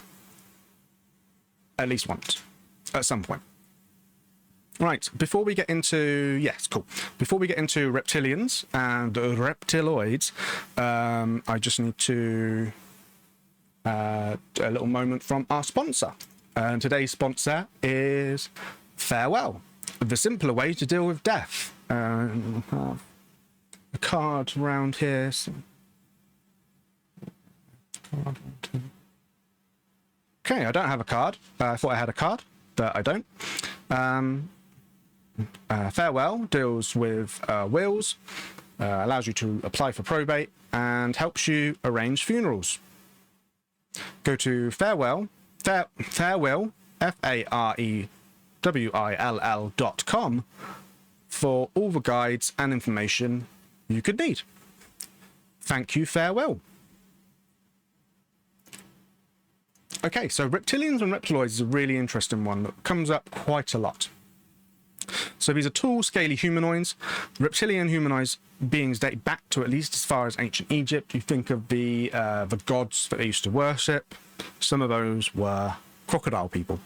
At least once. At some point. Right, before we get into... Yes, cool. Before we get into reptilians and reptiloids, I just need to... a little moment from our sponsor. And today's sponsor is Farewell, the simpler way to deal with death. And we'll have a card around here. Okay, I don't have a card. I thought I had a card, but I don't. Farewell deals with wills, allows you to apply for probate, and helps you arrange funerals. Go to Farewell, FAREWILL.com for all the guides and information you could need. Thank you, Farewell. Okay, so reptilians and reptiloids is a really interesting one that comes up quite a lot. So these are tall, scaly humanoids. Reptilian humanoids beings date back to at least as far as ancient Egypt. You think of the gods that they used to worship. Some of those were crocodile people,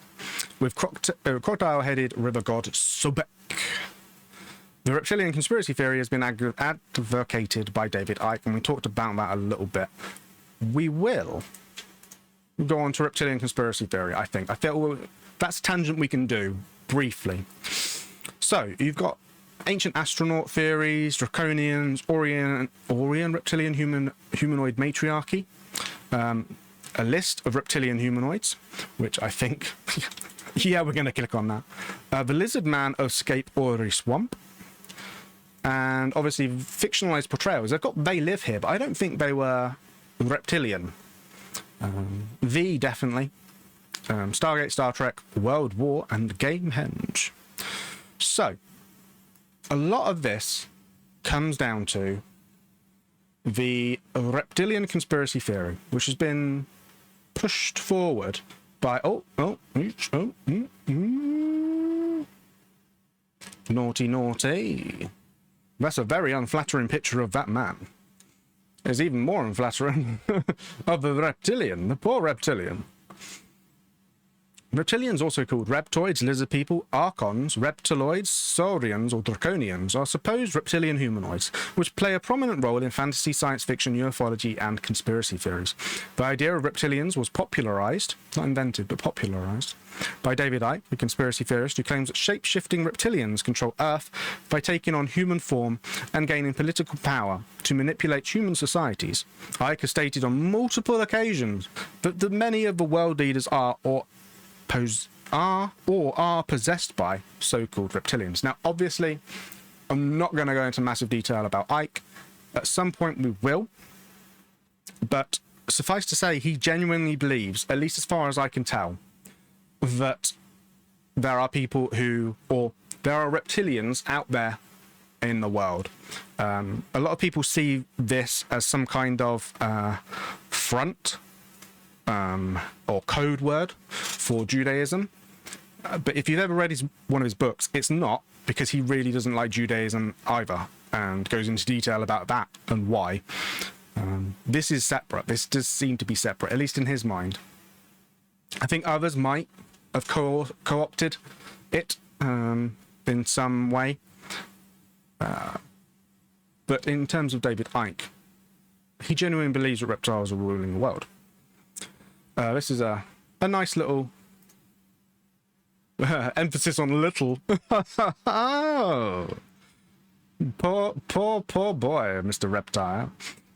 with crocodile-headed river god Sobek. The reptilian conspiracy theory has been advocated by David Icke, and we talked about that a little bit. We will go on to reptilian conspiracy theory, I think. I feel that's a tangent we can do briefly. So, you've got ancient astronaut theories, draconians, Orion reptilian humanoid matriarchy, a list of reptilian humanoids, which I think, yeah, we're going to click on that. The lizard man of Scape Ori Swamp, and obviously fictionalized portrayals. They live here, but I don't think they were reptilian. Definitely. Stargate, Star Trek, World War, and Gamehenge. So, a lot of this comes down to the reptilian conspiracy theory, which has been pushed forward by... Naughty. That's a very unflattering picture of that man. It's even more unflattering of the reptilian, the poor reptilian. Reptilians, also called reptoids, lizard people, archons, reptiloids, saurians, or draconians, are supposed reptilian humanoids, which play a prominent role in fantasy, science fiction, ufology, and conspiracy theories. The idea of reptilians was popularized, not invented, but popularized, by David Icke, the conspiracy theorist who claims that shape-shifting reptilians control Earth by taking on human form and gaining political power to manipulate human societies. Icke has stated on multiple occasions that many of the world leaders are possessed by so-called reptilians. Now, obviously, I'm not going to go into massive detail about Icke. At some point we will. But suffice to say, he genuinely believes, at least as far as I can tell, that there are people there are reptilians out there in the world. A lot of people see this as some kind of front or code word for Judaism. But if you've ever read one of his books, it's not, because he really doesn't like Judaism either, and goes into detail about that and why. This is separate. This does seem to be separate, at least in his mind. I think others might have co-opted it in some way. But in terms of David Icke, he genuinely believes that reptiles are ruling the world. This is a nice little emphasis on little. Oh, poor boy, Mr. Reptile.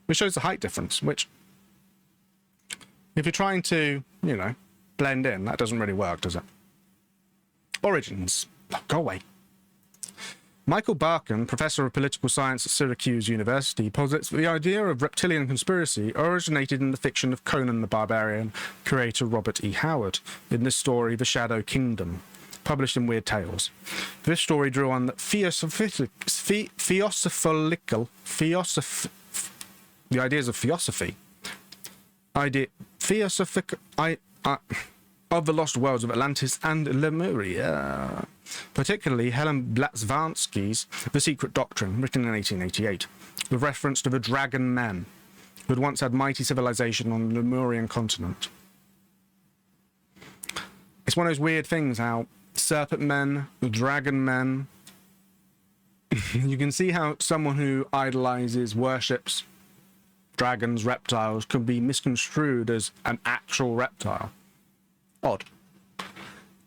Which shows the height difference, which, if you're trying to, blend in, that doesn't really work, does it? Origins. Oh, go away. Michael Barkan, professor of political science at Syracuse University, posits that the idea of reptilian conspiracy originated in the fiction of Conan the Barbarian creator Robert E. Howard in the story The Shadow Kingdom, published in Weird Tales. This story drew on the the ideas of theosophy. of the lost worlds of Atlantis and Lemuria, particularly Helen Blavatsky's The Secret Doctrine, written in 1888, with reference to the dragon men who had once had mighty civilization on the Lemurian continent. It's one of those weird things how serpent men, the dragon men, you can see how someone who idolizes, worships dragons, reptiles, could be misconstrued as an actual reptile. Odd.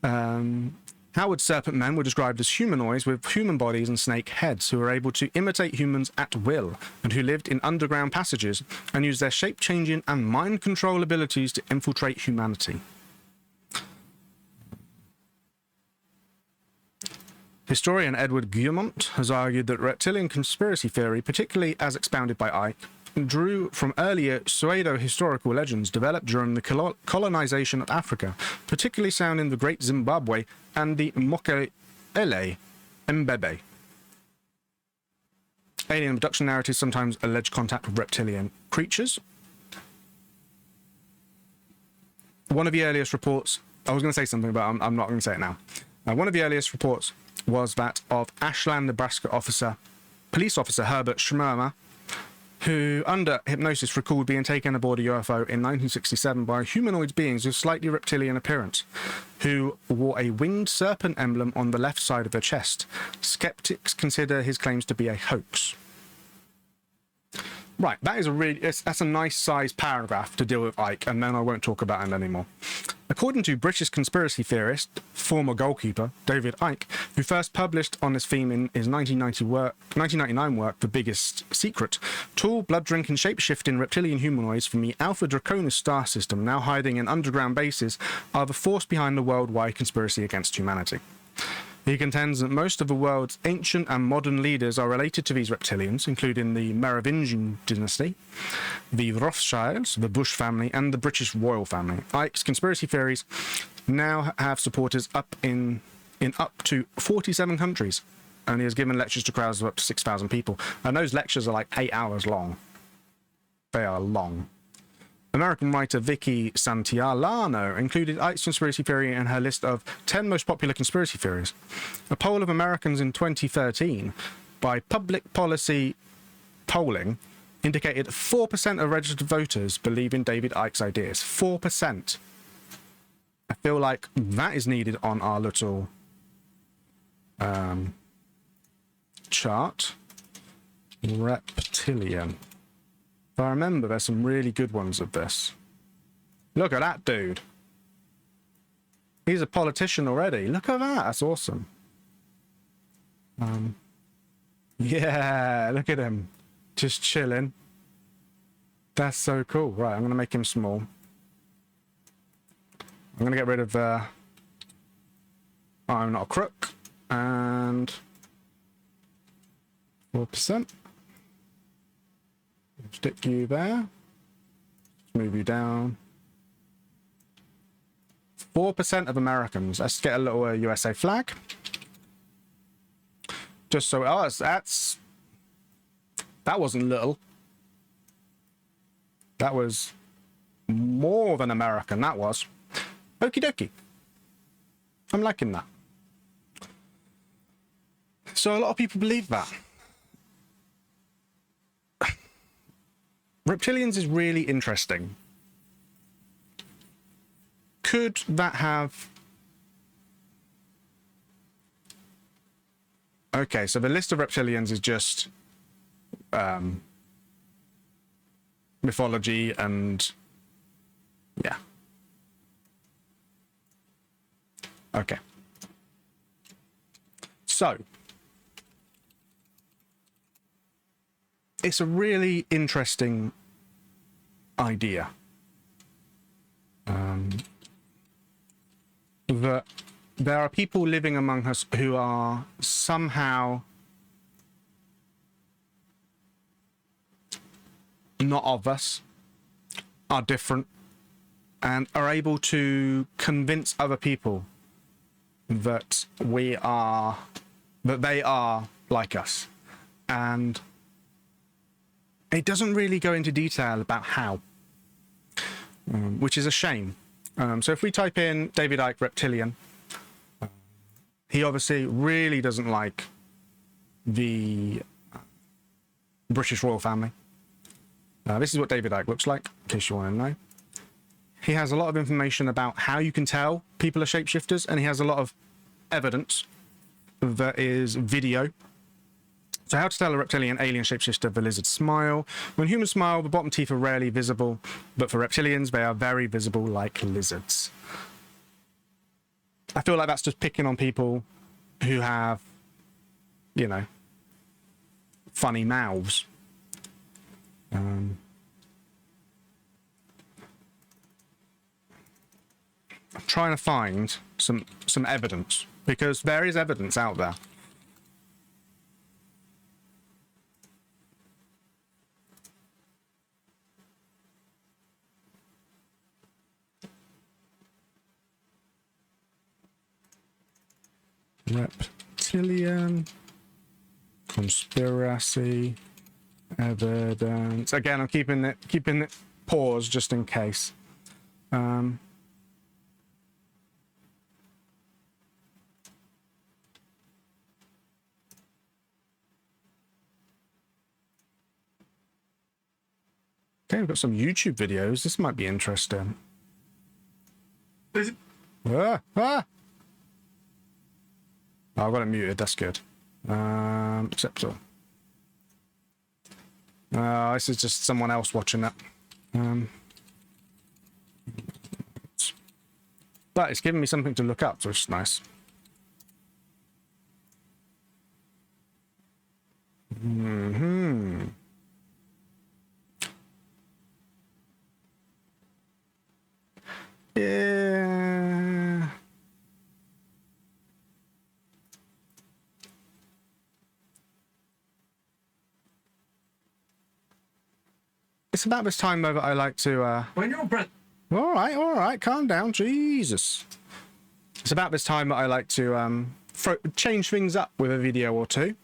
Howard's serpent men were described as humanoids with human bodies and snake heads who were able to imitate humans at will and who lived in underground passages and used their shape-changing and mind control abilities to infiltrate humanity. Historian Edward Guillemont has argued that reptilian conspiracy theory, particularly as expounded by Icke, drew from earlier pseudo-historical legends developed during the colonization of Africa, particularly found in the Great Zimbabwe and the Mokele Mbebe. Alien abduction narratives sometimes allege contact with reptilian creatures. One of the earliest reports, I was going to say something, but I'm not going to say it now. One of the earliest reports was that of Ashland, Nebraska police officer Herbert Schmermer, who, under hypnosis, recalled being taken aboard a UFO in 1967 by humanoid beings with slightly reptilian appearance, who wore a winged serpent emblem on the left side of their chest. Skeptics consider his claims to be a hoax. Right, that's a nice sized paragraph to deal with Icke, and then I won't talk about it anymore. According to British conspiracy theorist, former goalkeeper, David Icke, who first published on this theme in his 1999 work, The Biggest Secret, tall, blood-drinking, shape-shifting reptilian humanoids from the Alpha Draconis star system, now hiding in underground bases, are the force behind the worldwide conspiracy against humanity. He contends that most of the world's ancient and modern leaders are related to these reptilians, including the Merovingian dynasty, the Rothschilds, the Bush family, and the British royal family. Icke's conspiracy theories now have supporters in up to 47 countries, and he has given lectures to crowds of up to 6,000 people. And those lectures are like 8 hours long. They are long. American writer Vicky Santillano included Icke's conspiracy theory in her list of 10 most popular conspiracy theories. A poll of Americans in 2013 by Public Policy Polling indicated 4% of registered voters believe in David Icke's ideas. 4%. I feel like that is needed on our little chart. Reptilian. If I remember, there's some really good ones of this. Look at that dude. He's a politician already. Look at that. That's awesome. Yeah, look at him. Just chilling. That's so cool. Right, I'm going to make him small. I'm going to get rid of I'm not a crook. And 4%. Stick you there. Move you down. 4% of Americans. Let's get a little USA flag. Just so that wasn't little. That was more than American. That was. Okie dokie. I'm liking that. So a lot of people believe that. Reptilians is really interesting. Could that have... Okay, so the list of reptilians is just mythology and... yeah. Okay. So... it's a really interesting idea. That there are people living among us who are somehow not of us, are different, and are able to convince other people that they are like us. And it doesn't really go into detail about how, which is a shame. So if we type in David Icke reptilian, he obviously really doesn't like the British royal family. This is what David Icke looks like, in case you want to know. He has a lot of information about how you can tell people are shapeshifters, and he has a lot of evidence that is video. So how to tell a reptilian alien shapeshifter, the lizard smile. When humans smile, the bottom teeth are rarely visible, but for reptilians, they are very visible like lizards. I feel like that's just picking on people who have, you know, funny mouths. I'm trying to find some evidence, because there is evidence out there. Reptilian conspiracy evidence. Again, I'm keeping it paused just in case. Okay, we've got some YouTube videos. This might be interesting. Ah! Oh, I've got it muted. That's good. Accept all. This is just someone else watching that. But it's giving me something to look up, so it's nice. Yeah. It's about this time though that I like to When you're breath. all right, calm down, Jesus. It's about this time that I like to change things up with a video or two.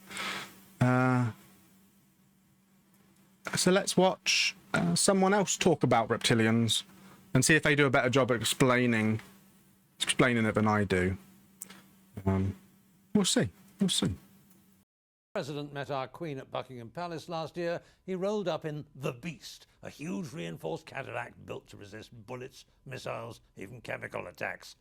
So let's watch someone else talk about reptilians and see if they do a better job at explaining it than I do. We'll see. We'll see. The President met our Queen at Buckingham Palace last year. He rolled up in the Beast, a huge reinforced Cadillac built to resist bullets, missiles, even chemical attacks.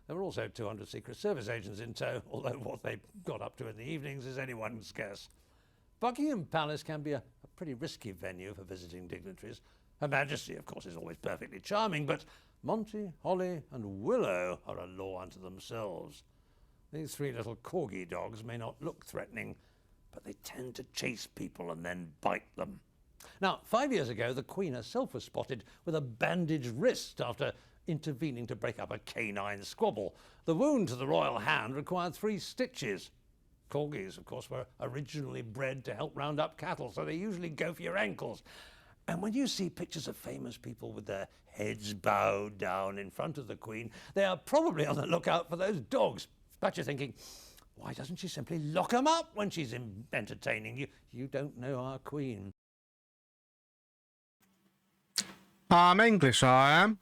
There were also 200 Secret Service agents in tow, although what they got up to in the evenings is anyone's guess. Buckingham Palace can be a pretty risky venue for visiting dignitaries. Her Majesty, of course, is always perfectly charming, but Monty, Holly and Willow are a law unto themselves. These three little corgi dogs may not look threatening, but they tend to chase people and then bite them. Now, 5 years ago, the Queen herself was spotted with a bandaged wrist after intervening to break up a canine squabble. The wound to the royal hand required 3 stitches. Corgis, of course, were originally bred to help round up cattle, so they usually go for your ankles. And when you see pictures of famous people with their heads bowed down in front of the Queen, they are probably on the lookout for those dogs. But you're thinking, why doesn't she simply lock them up when she's entertaining you? You don't know our Queen. I'm English, I am.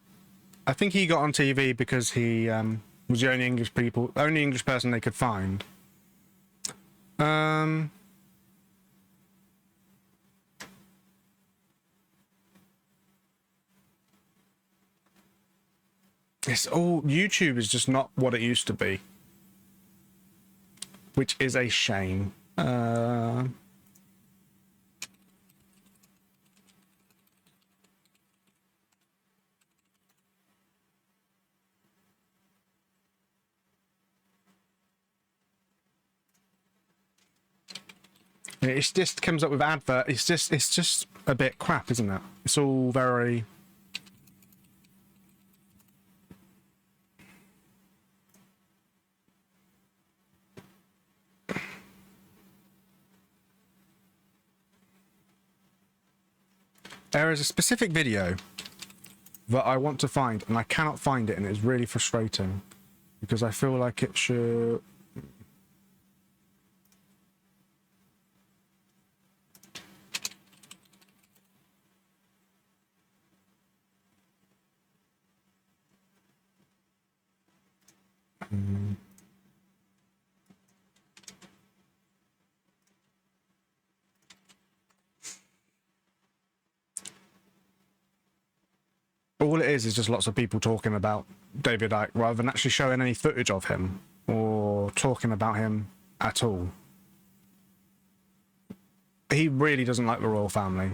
I think he got on TV because he was the only English person they could find. YouTube is just not what it used to be, which is a shame. It just comes up with advert. It's just a bit crap, isn't it? It's all very. There is a specific video that I want to find, and I cannot find it, and it's really frustrating because I feel like it should. All it is just lots of people talking about David Icke rather than actually showing any footage of him or talking about him at all. He really doesn't like the royal family.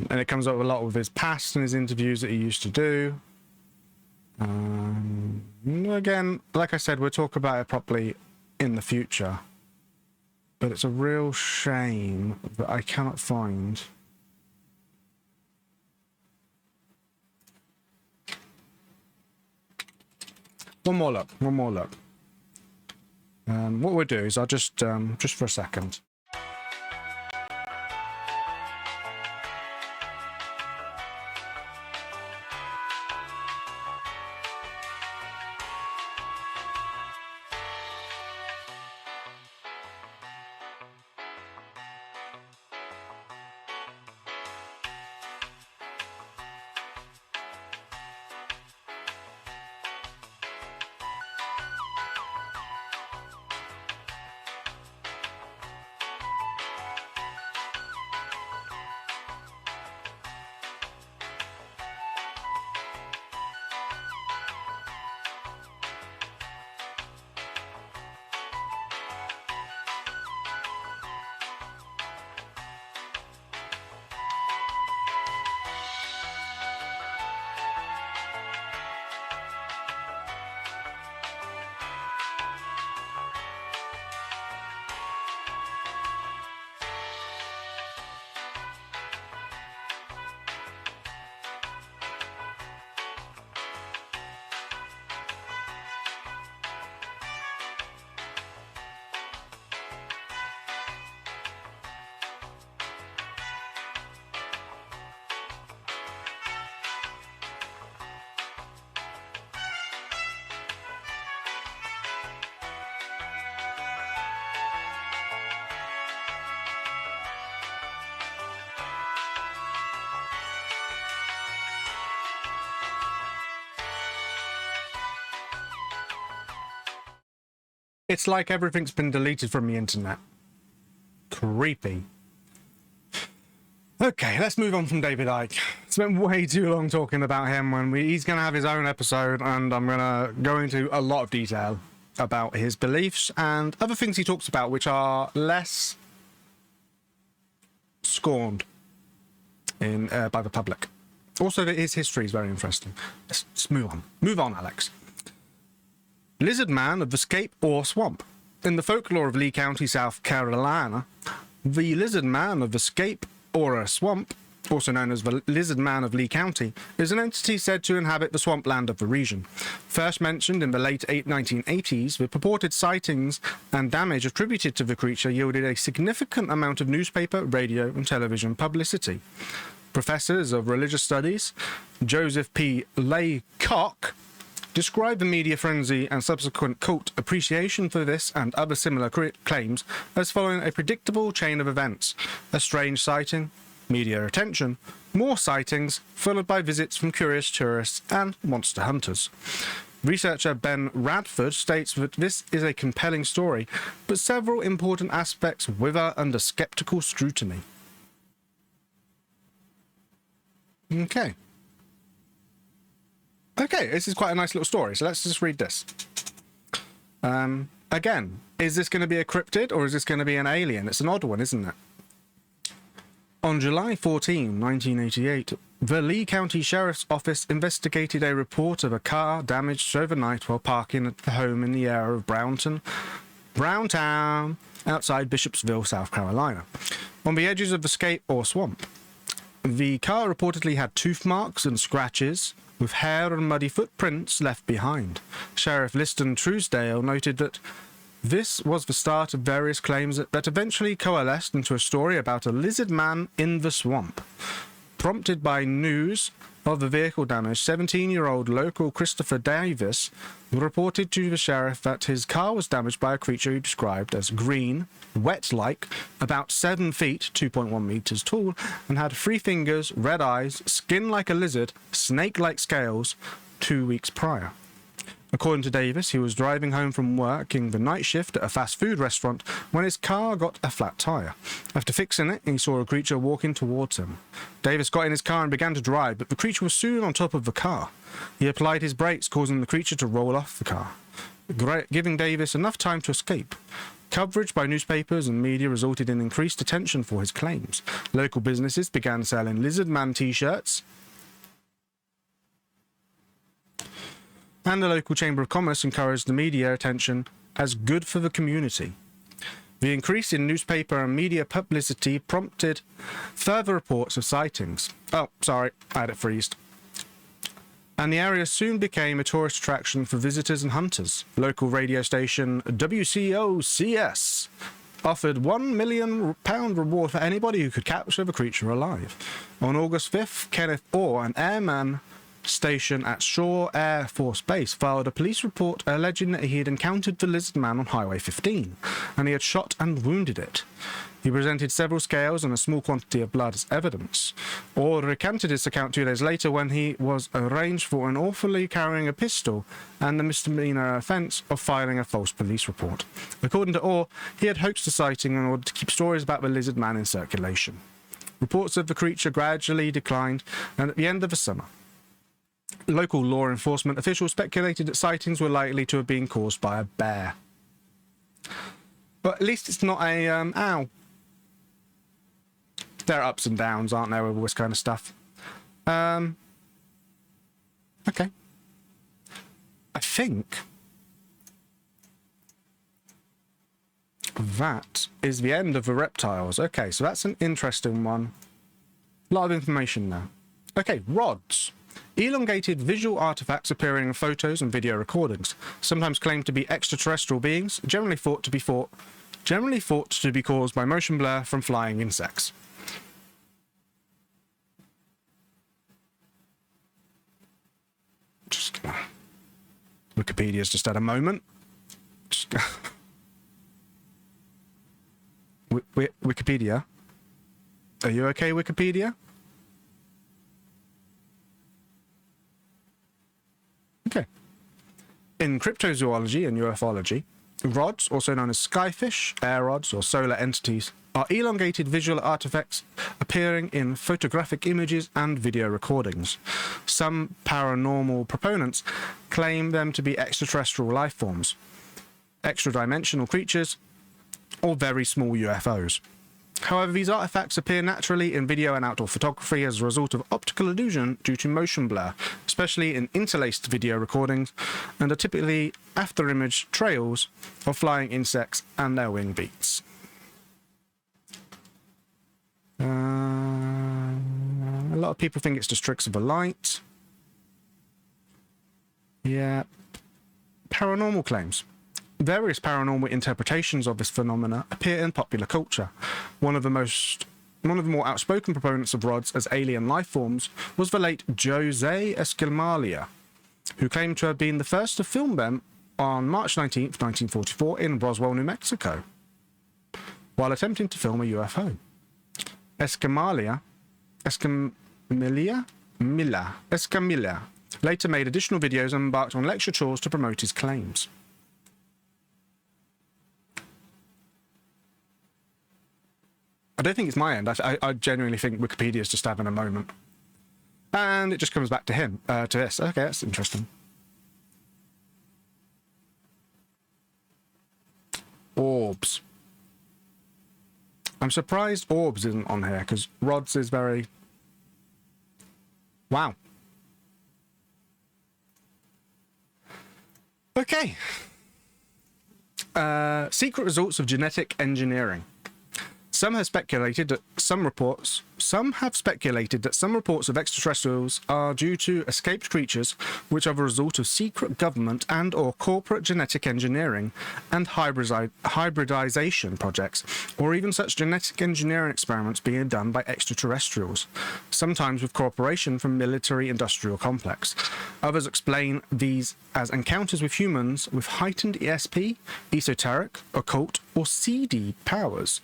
And it comes up a lot with his past and his interviews that he used to do. Again, like I said, we'll talk about it properly in the future. But it's a real shame that I cannot find... One more look. What we'll do is I'll just for a second. It's like everything's been deleted from the internet. Creepy. Okay, let's move on from David Icke. Spent way too long talking about him when he's going to have his own episode, and I'm going to go into a lot of detail about his beliefs and other things he talks about which are less scorned by the public. Also, his history is very interesting. Let's move on. Move on, Alex. Lizard Man of the Scape or Swamp. In the folklore of Lee County, South Carolina, the Lizard Man of the Scape or a Swamp, also known as the Lizard Man of Lee County, is an entity said to inhabit the swampland of the region. First mentioned in the late 1980s, the purported sightings and damage attributed to the creature yielded a significant amount of newspaper, radio, and television publicity. Professors of religious studies, Joseph P. Laycock, described the media frenzy and subsequent cult appreciation for this and other similar claims as following a predictable chain of events: a strange sighting, media attention, more sightings, followed by visits from curious tourists and monster hunters. Researcher Ben Radford states that this is a compelling story, but several important aspects wither under skeptical scrutiny. Okay, this is quite a nice little story, so let's just read this. Again, is this going to be a cryptid or is this going to be an alien? It's an odd one, isn't it? On July 14, 1988, the Lee County Sheriff's Office investigated a report of a car damaged overnight while parking at the home in the area of Browntown, outside Bishopsville, South Carolina, on the edges of the Scape or Swamp. The car reportedly had tooth marks and scratches, with hair and muddy footprints left behind. Sheriff Liston Truesdale noted that this was the start of various claims that eventually coalesced into a story about a lizard man in the swamp. Prompted by news of the vehicle damage, 17-year-old local Christopher Davis reported to the sheriff that his car was damaged by a creature he described as green, wet-like, about 7 feet, 2.1 meters tall, and had 3 fingers, red eyes, skin like a lizard, snake-like scales 2 weeks prior. According to Davis, he was driving home from working the night shift at a fast food restaurant when his car got a flat tire. After fixing it, he saw a creature walking towards him. Davis got in his car and began to drive, but the creature was soon on top of the car. He applied his brakes, causing the creature to roll off the car, giving Davis enough time to escape. Coverage by newspapers and media resulted in increased attention for his claims. Local businesses began selling Lizard Man t-shirts, and the local Chamber of Commerce encouraged the media attention as good for the community. The increase in newspaper and media publicity prompted further reports of sightings. Oh, sorry, I had it freezed. And the area soon became a tourist attraction for visitors and hunters. Local radio station WCOCS offered £1 million reward for anybody who could capture the creature alive. On August 5th, Kenneth Orr, an airman station at Shaw Air Force Base, filed a police report alleging that he had encountered the lizard man on Highway 15 and he had shot and wounded it. He presented several scales and a small quantity of blood as evidence. Orr recanted his account 2 days later when he was arraigned for unlawfully carrying a pistol and the misdemeanor offence of filing a false police report. According to Orr, he had hoaxed the sighting in order to keep stories about the lizard man in circulation. Reports of the creature gradually declined, and at the end of the summer, local law enforcement officials speculated that sightings were likely to have been caused by a bear. But at least it's not a, ow. There are ups and downs, aren't there, with all this kind of stuff. Okay. I think that is the end of the reptiles. Okay, so that's an interesting one. A lot of information there. Okay, rods. Elongated visual artifacts appearing in photos and video recordings, sometimes claimed to be extraterrestrial beings, generally thought to be caused by motion blur from flying insects. Just Wikipedia's just had a moment. Wikipedia, are you okay, Wikipedia? Okay. In cryptozoology and ufology, rods, also known as skyfish, air rods, or solar entities, are elongated visual artifacts appearing in photographic images and video recordings. Some paranormal proponents claim them to be extraterrestrial life forms, extra-dimensional creatures, or very small UFOs. However, these artifacts appear naturally in video and outdoor photography as a result of optical illusion due to motion blur, especially in interlaced video recordings, and are typically after-image trails of flying insects and their wing beats. A lot of people think it's just tricks of the light. Yeah. Paranormal claims. Various paranormal interpretations of this phenomena appear in popular culture. One of the more outspoken proponents of rods as alien life forms was the late Jose Escamilla, who claimed to have been the first to film them on March 19th, 1944 in Roswell, New Mexico, while attempting to film a UFO. Escamilla later made additional videos and embarked on lecture tours to promote his claims. I don't think it's my end. I genuinely think Wikipedia's just having a moment. And it just comes back to him, to this. Okay, that's interesting. Orbs. I'm surprised orbs isn't on here, because rods is very... Wow. Okay. Secret results of genetic engineering. Some have speculated that some reports of extraterrestrials are due to escaped creatures which are the result of secret government and or corporate genetic engineering and hybridization projects, or even such genetic engineering experiments being done by extraterrestrials, sometimes with cooperation from military-industrial complex. Others explain these as encounters with humans with heightened ESP, esoteric, occult, or CD powers,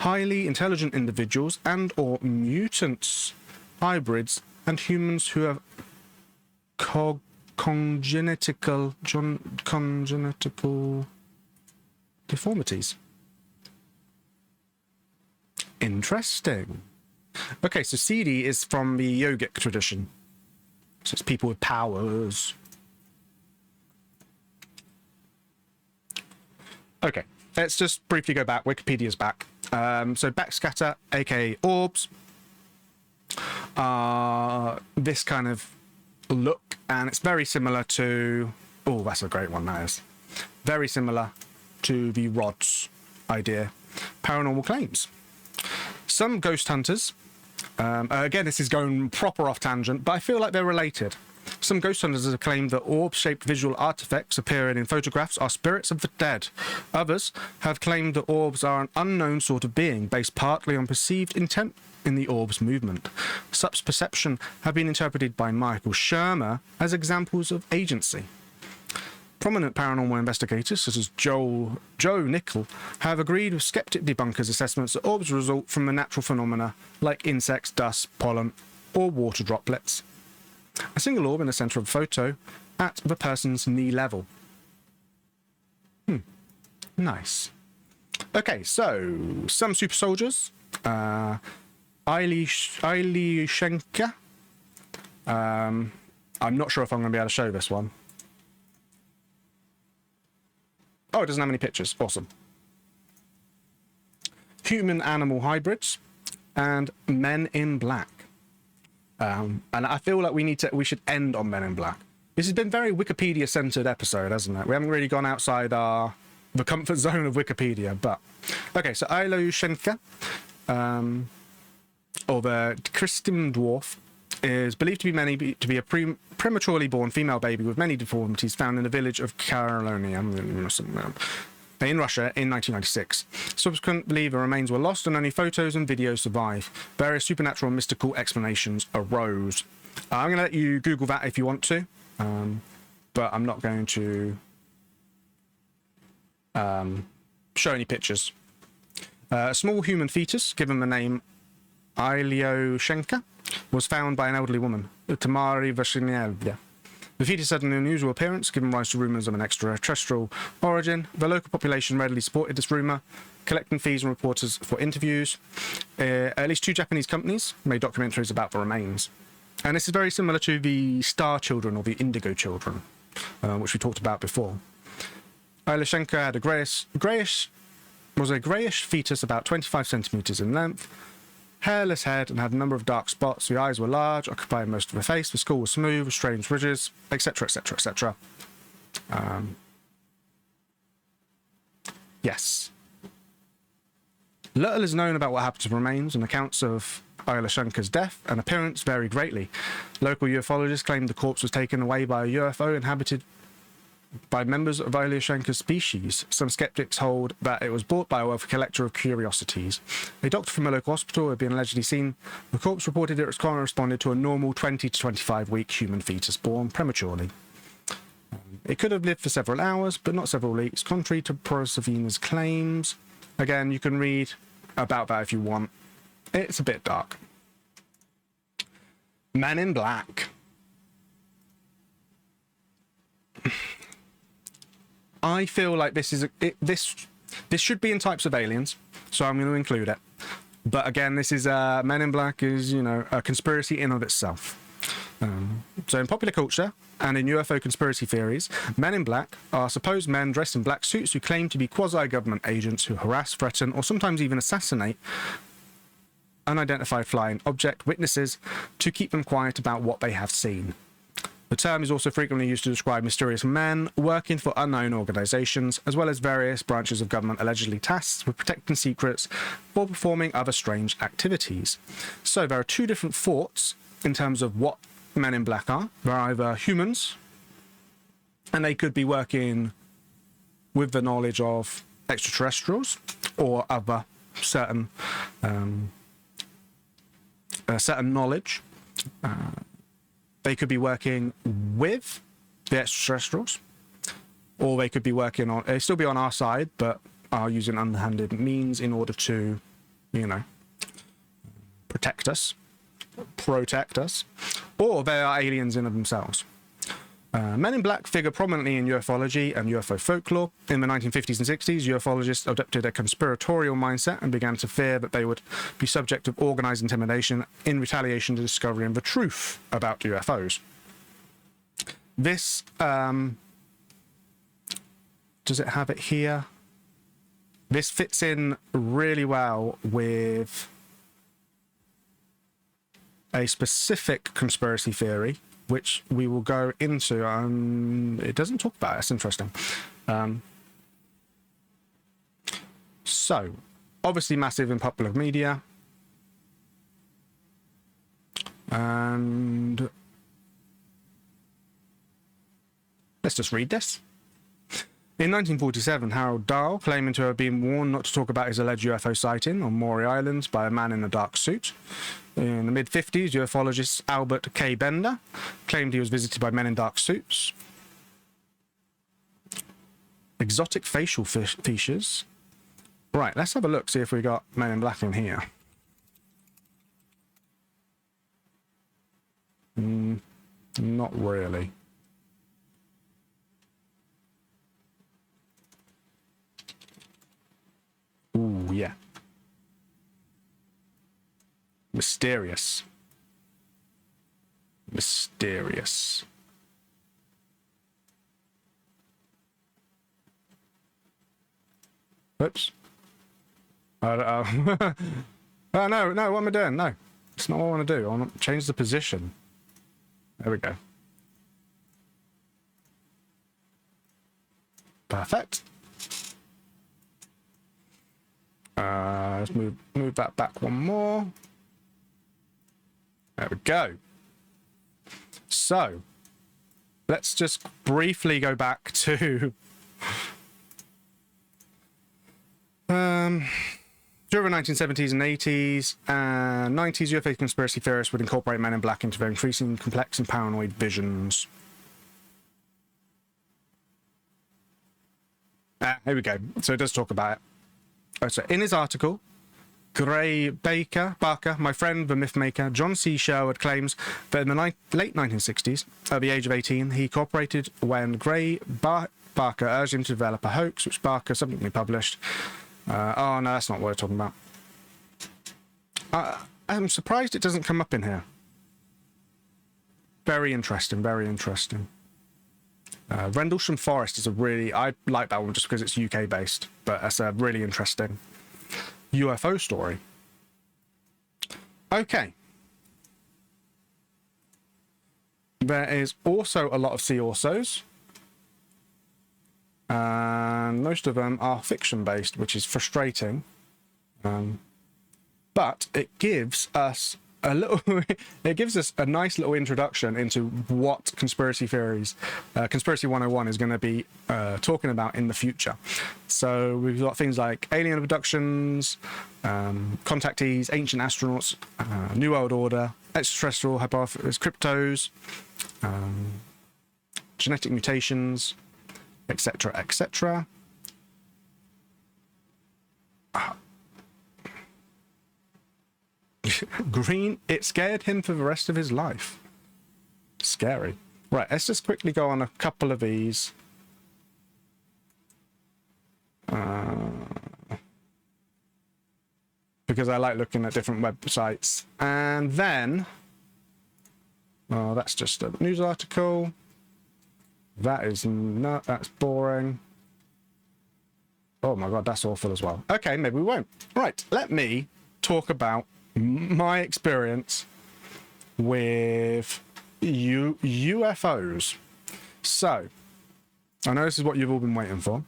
highly intelligent individuals and or mutants, hybrids, and humans who have congenital deformities. Interesting. Okay, so CD is from the yogic tradition. So it's people with powers. Okay, let's just briefly go back. Wikipedia's back. So backscatter, aka orbs, this kind of look, and it's very similar to, oh, that's a great one, that is. Very similar to the rods idea. Paranormal claims. Some ghost hunters, again, this is going proper off tangent, but I feel like they're related. Some ghost hunters have claimed that orb-shaped visual artifacts appearing in photographs are spirits of the dead. Others have claimed that orbs are an unknown sort of being, based partly on perceived intent in the orb's movement. Such perception have been interpreted by Michael Shermer as examples of agency. Prominent paranormal investigators, such as Joe Nickel, have agreed with skeptic debunkers' assessments that orbs result from the natural phenomena like insects, dust, pollen, or water droplets. A single orb in the center of a photo at the person's knee level. Nice. Okay, so some super soldiers. Ilyushenka. I'm not sure if I'm going to be able to show this one. Oh, it doesn't have any pictures. Awesome. Human-animal hybrids and Men in Black. And I feel like we should end on Men in Black. This has been a very Wikipedia-centered episode, hasn't it? We haven't really gone outside the comfort zone of Wikipedia, but... Okay, so Ilyushenka, or the Christian dwarf, is believed to be a prematurely born female baby with many deformities found in the village of Carolia in Russia in 1996. Subsequently, the remains were lost and only photos and videos survive. Various supernatural and mystical explanations arose. I'm going to let you Google that if you want to, but I'm not going to show any pictures. A small human fetus, given the name Ilyushenka, was found by an elderly woman, Tamari Vashinyevya. The fetus had an unusual appearance, giving rise to rumours of an extraterrestrial origin. The local population readily supported this rumour, collecting fees and reporters for interviews. At least 2 Japanese companies made documentaries about the remains. And this is very similar to the Star Children or the Indigo Children, which we talked about before. Ilyushenka had a greyish fetus about 25 centimetres in length, hairless head, and had a number of dark spots. The eyes were large, occupying most of the face. The skull was smooth, with strange ridges, etc., etc., etc. Yes. Little is known about what happened to the remains, and accounts of Ilyushenka's death and appearance vary greatly. Local ufologists claimed the corpse was taken away by a UFO inhabited by members of Ilyushenka's species. Some skeptics hold that it was bought by a wealthy collector of curiosities. A doctor from a local hospital had been allegedly seen. The corpse reported it corresponded to a normal 20 to 25 week human fetus born prematurely. It could have lived for several hours, but not several weeks, contrary to Prosavina's claims. Again, you can read about that if you want. It's a bit dark. Men in Black. I feel like this is this should be in Types of Aliens, so I'm going to include it. But again, this is Men in Black is, you know, a conspiracy in of itself. So in popular culture and in UFO conspiracy theories, Men in Black are supposed men dressed in black suits who claim to be quasi-government agents who harass, threaten, or sometimes even assassinate unidentified flying object witnesses to keep them quiet about what they have seen. The term is also frequently used to describe mysterious men working for unknown organizations, as well as various branches of government allegedly tasked with protecting secrets or performing other strange activities. So there are two different thoughts in terms of what Men in Black are. They're either humans, and they could be working with the knowledge of extraterrestrials or other certain knowledge. They could be working with the extraterrestrials, or they could be working on, they still be on our side, but are using underhanded means in order to, you know, protect us, or they are aliens in of themselves. Men in Black figure prominently in ufology and UFO folklore. In the 1950s and 60s, ufologists adopted a conspiratorial mindset and began to fear that they would be subject to organized intimidation in retaliation to discovering the truth about UFOs. This, does it have it here? This fits in really well with a specific conspiracy theory, which we will go into. It doesn't talk about it. That's interesting. So, obviously massive in popular media. And let's just read this. In 1947, Harold Dahl, claiming to have been warned not to talk about his alleged UFO sighting on Maury Island by a man in a dark suit. In the mid-50s, ufologist Albert K. Bender claimed he was visited by men in dark suits. Exotic facial features. Right, let's have a look, see if we got Men in Black in here. Not really. Ooh, yeah. Mysterious. Mysterious. Oops. Oh, no, what am I doing? No. It's not what I want to do. I want to change the position. There we go. Perfect. Let's move that back one more. There we go. So, let's just briefly go back to during the 1970s and 80s and 90s, UFO conspiracy theorists would incorporate Men in Black into their increasingly complex and paranoid visions. Here we go. So it does talk about it. Oh, so in his article, Gray Barker, my friend, the myth maker, John C. Sherwood, claims that in the late 1960s, at the age of 18, he cooperated when Gray Barker urged him to develop a hoax, which Barker subsequently published. Oh, no, that's not what we're talking about. I'm surprised it doesn't come up in here. Very interesting, very interesting. Rendlesham Forest is I like that one just because it's UK based, but that's a really interesting UFO story. Okay. There is also a lot of sea orsos. And most of them are fiction based, which is frustrating. But it gives us a nice little introduction into what conspiracy theories, Conspiracy 101 is going to be talking about in the future. So we've got things like alien abductions, contactees, ancient astronauts, New World Order, extraterrestrial hypothesis, cryptos, genetic mutations, etc., etc. Green, it scared him for the rest of his life. Scary. Right, let's just quickly go on a couple of these. Because I like looking at different websites. And then, oh, that's just a news article. That's boring. Oh my god, that's awful as well. Okay, maybe we won't. Right, let me talk about my experience with UFOs. So, I know this is what you've all been waiting for.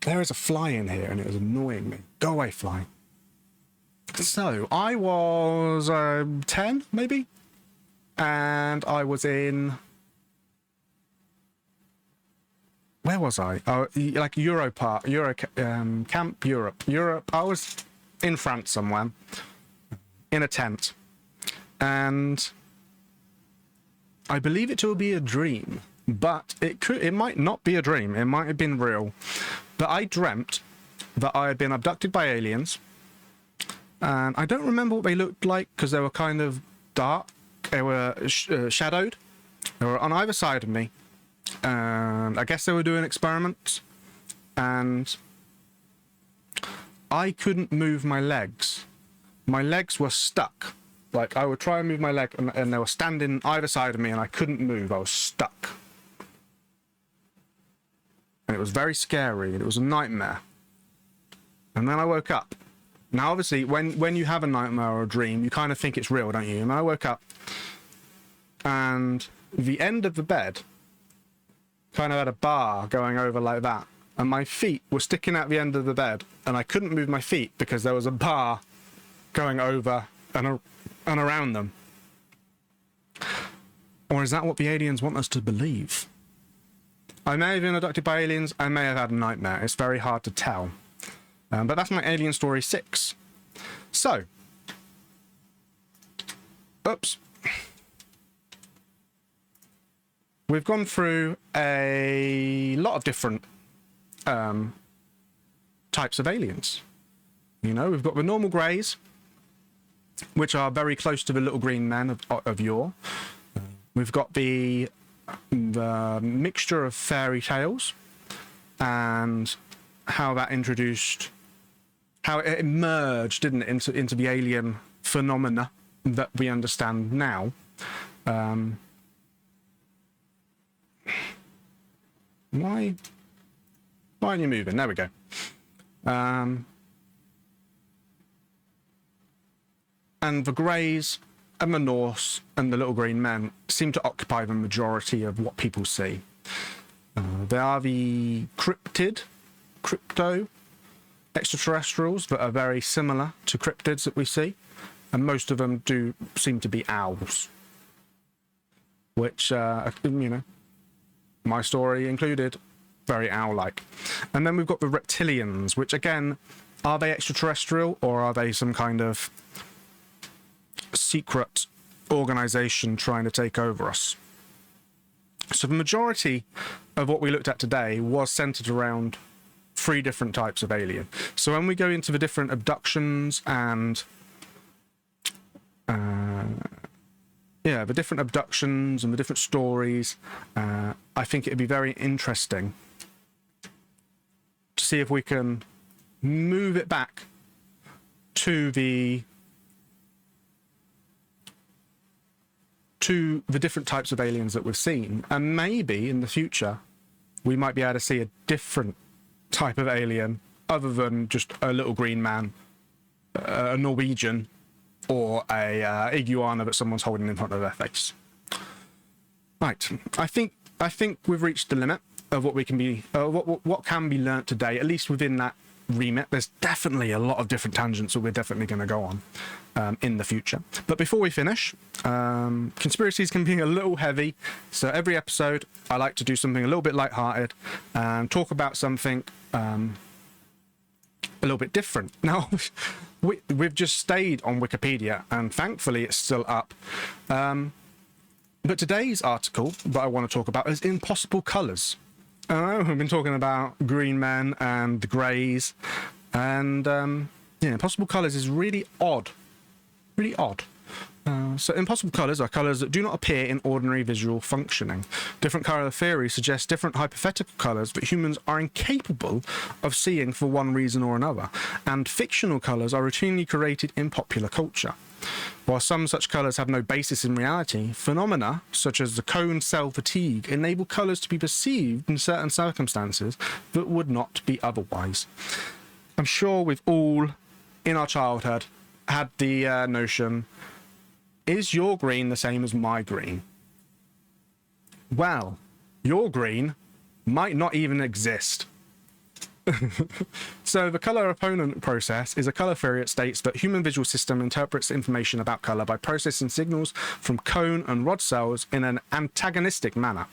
There is a fly in here and it was annoying me. Go away, fly. So, I was 10, maybe? And I was in... Where was I? Oh, like Camp Europe. I was in France somewhere, in a tent. And I believe it to be a dream, but it might not be a dream. It might have been real. But I dreamt that I had been abducted by aliens. And I don't remember what they looked like because they were kind of dark. They were shadowed. They were on either side of me. And I guess they were doing experiments. And I couldn't move my legs. My legs were stuck. Like, I would try and move my leg, and they were standing either side of me, and I couldn't move. I was stuck. And it was very scary. It was a nightmare. And then I woke up. Now, obviously, when you have a nightmare or a dream, you kind of think it's real, don't you? And I woke up, and the end of the bed kind of had a bar going over like that. And my feet were sticking out the end of the bed, and I couldn't move my feet because there was a bar going over and around them. Or is that what the aliens want us to believe? I may have been abducted by aliens, I may have had a nightmare. It's very hard to tell. But that's my Alien Story 6. So. Oops. We've gone through a lot of different types of aliens. You know, we've got the normal greys, which are very close to the little green men of yore. We've got the mixture of fairy tales and how that introduced, how it emerged, didn't it, into the alien phenomena that we understand now. Why aren't you moving? There we go. And the Greys and the Norse and the Little Green Men seem to occupy the majority of what people see. They are the crypto extraterrestrials that are very similar to cryptids that we see, and most of them do seem to be owls, which, you know, my story included, very owl-like. And then we've got the reptilians, which again, are they extraterrestrial or are they some kind of secret organization trying to take over us? So the majority of what we looked at today was centered around 3 different types of alien. So when we go into the different abductions and the different abductions and the different stories, I think it'd be very interesting to see if we can move it back to the different types of aliens that we've seen, and maybe in the future we might be able to see a different type of alien other than just a little green man, a Norwegian, or a iguana that someone's holding in front of their face. Right, I think we've reached the limit of what we can be, what can be learnt today, at least within that remit. There's definitely a lot of different tangents that we're definitely going to go on in the future. But before we finish, conspiracies can be a little heavy, so every episode I like to do something a little bit lighthearted and talk about something a little bit different. Now, we've just stayed on Wikipedia, and thankfully it's still up. But today's article that I want to talk about is Impossible Colours. We've been talking about green men and the greys, and Impossible Colours is really odd. Really odd. So impossible colours are colours that do not appear in ordinary visual functioning. Different colour theories suggest different hypothetical colours that humans are incapable of seeing for one reason or another, and fictional colours are routinely created in popular culture. While some such colours have no basis in reality, phenomena such as the cone cell fatigue enable colours to be perceived in certain circumstances that would not be otherwise. I'm sure we've all, in our childhood, had the notion is your green the same as my green? Well, your green might not even exist. So the color opponent process is a color theory that states that human visual system interprets information about color by processing signals from cone and rod cells in an antagonistic manner.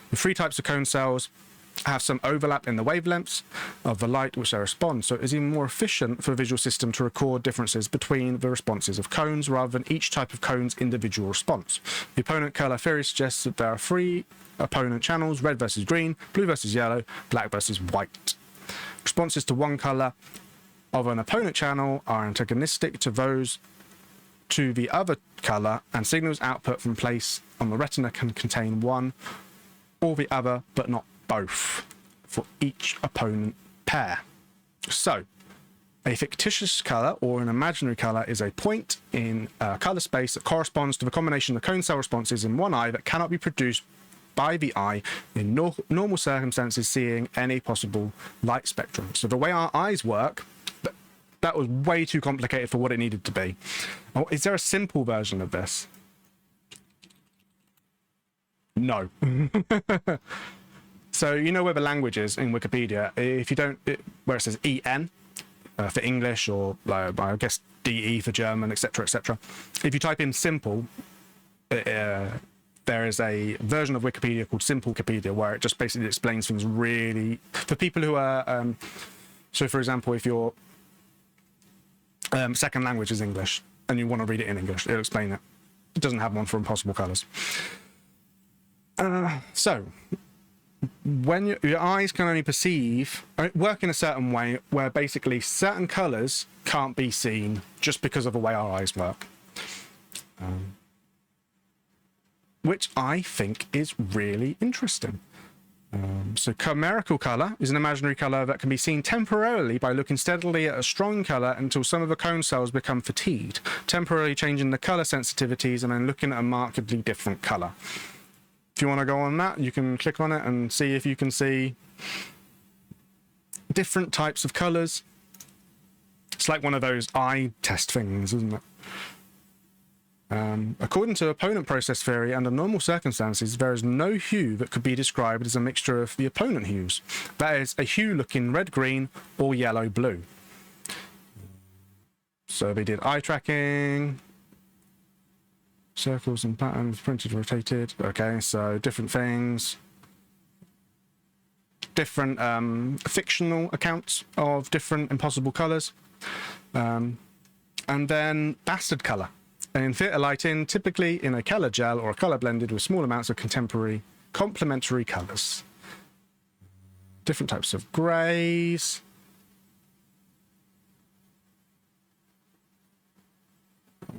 The three types of cone cells have some overlap in the wavelengths of the light which they respond, so it is even more efficient for the visual system to record differences between the responses of cones rather than each type of cone's individual response. The opponent color theory suggests that there are three opponent channels: red versus green, blue versus yellow, black versus white. Responses to one color of an opponent channel are antagonistic to those to the other color, and signals output from place on the retina can contain one or the other, but not both, for each opponent pair. So, a fictitious color or an imaginary color is a point in a color space that corresponds to the combination of cone cell responses in one eye that cannot be produced by the eye in normal circumstances, seeing any possible light spectrum. So the way our eyes work, that was way too complicated for what it needed to be. Oh, is there a simple version of this? No. So you know where the language is in Wikipedia. If you don't, where it says EN for English, or I guess DE for German, etc., etc. If you type in simple, there is a version of Wikipedia called Simple Wikipedia where it just basically explains things really for people who are. So, for example, if your second language is English and you want to read it in English, it'll explain it. It doesn't have one for impossible colors. So, when your eyes can only perceive, work in a certain way where basically certain colors can't be seen just because of the way our eyes work. Which I think is really interesting. So chimerical color is an imaginary color that can be seen temporarily by looking steadily at a strong color until some of the cone cells become fatigued, temporarily changing the color sensitivities and then looking at a markedly different color. If you want to go on that, you can click on it and see if you can see different types of colors. It's like one of those eye test things, isn't it? According to opponent process theory, under normal circumstances, there is no hue that could be described as a mixture of the opponent hues. That is, a hue looking red-green or yellow-blue. So they did eye tracking, circles and patterns, printed, rotated. Okay, so different things. Different fictional accounts of different impossible colours. And then bastard colour. In theatre lighting, typically in a colour gel or a colour blended with small amounts of complementary colours. Different types of greys.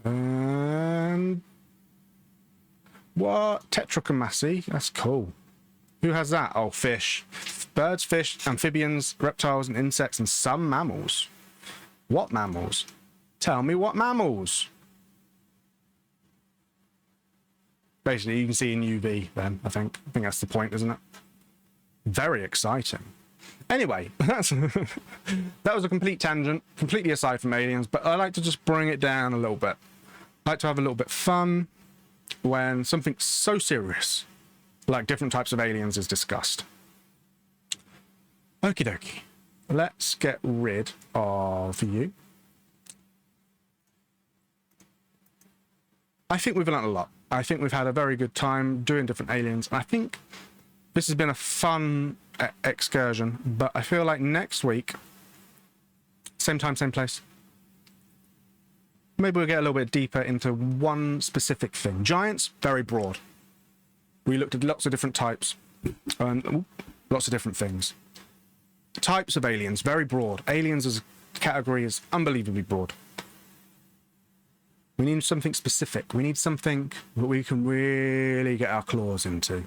And what? Tetrachromacy? That's cool. Who has that? Oh, fish. Birds, fish, amphibians, reptiles, and insects, and some mammals. What mammals? Tell me what mammals. Basically, you can see in UV then, I think. I think that's the point, isn't it? Very exciting. Anyway, that was a complete tangent, completely aside from aliens, but I like to just bring it down a little bit. I like to have a little bit of fun when something so serious, like different types of aliens, is discussed. Okie dokie. Let's get rid of you. I think we've learned a lot. I think we've had a very good time doing different aliens. I think this has been a fun excursion, but I feel like next week, same time, same place, maybe we'll get a little bit deeper into one specific thing. Giants, very broad. We looked at lots of different types and lots of different things. Types of aliens, very broad. Aliens as a category is unbelievably broad. We need something specific. We need something that we can really get our claws into.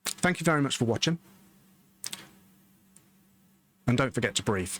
Thank you very much for watching. And don't forget to breathe.